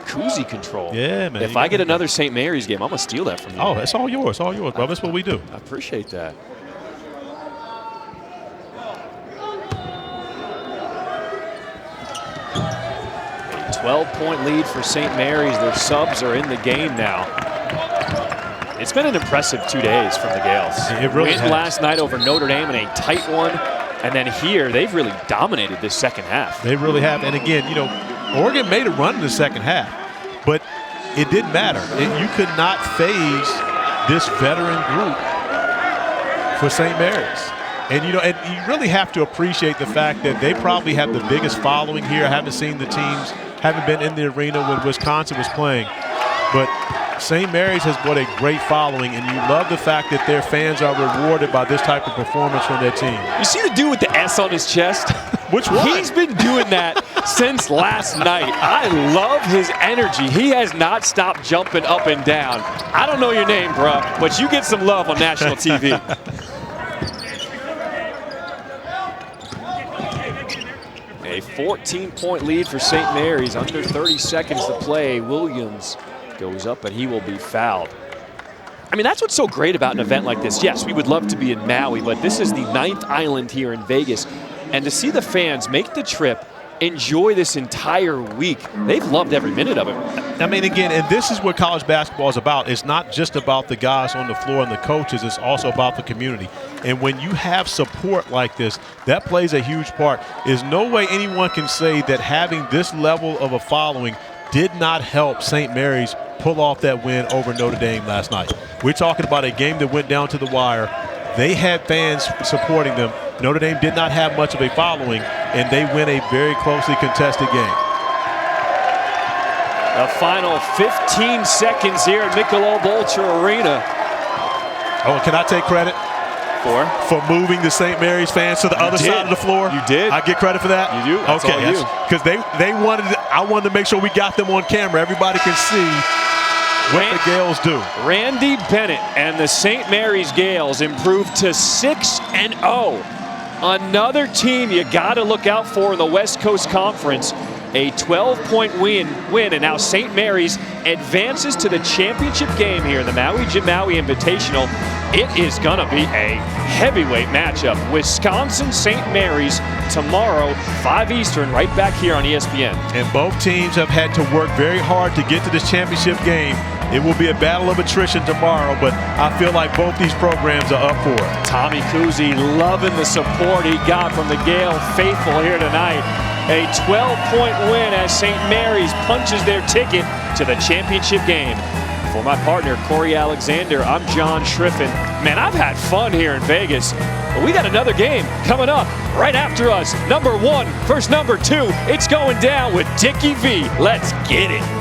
Koozie control. Yeah, man. If I get another St. Mary's game, I'm going to steal that from you. Oh, it's all yours, bro. That's what we do. I appreciate that. A 12-point lead for St. Mary's. Their subs are in the game now. It's been an impressive 2 days from the Gales. It really Win has. last night over Notre Dame in a tight one. And then here, they've really dominated this second half. They really have. And again, you know, Oregon made a run in the second half, but it didn't matter. You could not phase this veteran group for St. Mary's. And, you know, and you really have to appreciate the fact that they probably have the biggest following here. I haven't seen the teams, haven't been in the arena when Wisconsin was playing. But St. Mary's has brought a great following, and you love the fact that their fans are rewarded by this type of performance from their team. You see the dude with the S on his chest? Which one? He's been doing that since last night. I love his energy. He has not stopped jumping up and down. I don't know your name, bruh, but you get some love on national TV. A 14-point lead for St. Mary's. Under 30 seconds to play. Williams goes up, and he will be fouled. I mean, that's what's so great about an event like this. Yes, we would love to be in Maui, but this is the 9th island here in Vegas. And to see the fans make the trip, enjoy this entire week, they've loved every minute of it. I mean, again, and this is what college basketball is about. It's not just about the guys on the floor and the coaches. It's also about the community. And when you have support like this, that plays a huge part. There's no way anyone can say that having this level of a following did not help St. Mary's pull off that win over Notre Dame last night. We're talking about a game that went down to the wire. They had fans supporting them. Notre Dame did not have much of a following, and they win a very closely contested game. The final 15 seconds here at Michelob Ultra Arena. Oh, can I take credit for moving the St. Mary's fans to the other side of the floor? You did. I get credit for that? You do. That's okay, all you. Because they wanted. I wanted to make sure we got them on camera. Everybody can see what the Gales do. Randy Bennett and the St. Mary's Gales improved to 6-0. Another team you got to look out for in the West Coast Conference. A 12-point win, and now St. Mary's advances to the championship game here in the Maui Jim Maui Invitational. It is going to be a heavyweight matchup. Wisconsin-St. Mary's tomorrow, 5 Eastern, right back here on ESPN. And both teams have had to work very hard to get to this championship game. It will be a battle of attrition tomorrow, but I feel like both these programs are up for it. Tommy Koozie loving the support he got from the Gale faithful here tonight. A 12-point win as St. Mary's punches their ticket to the championship game. For my partner, Corey Alexander, I'm John Schriffen. Man, I've had fun here in Vegas, but we got another game coming up right after us. Number 1 versus number 2. It's going down with Dickie V. Let's get it.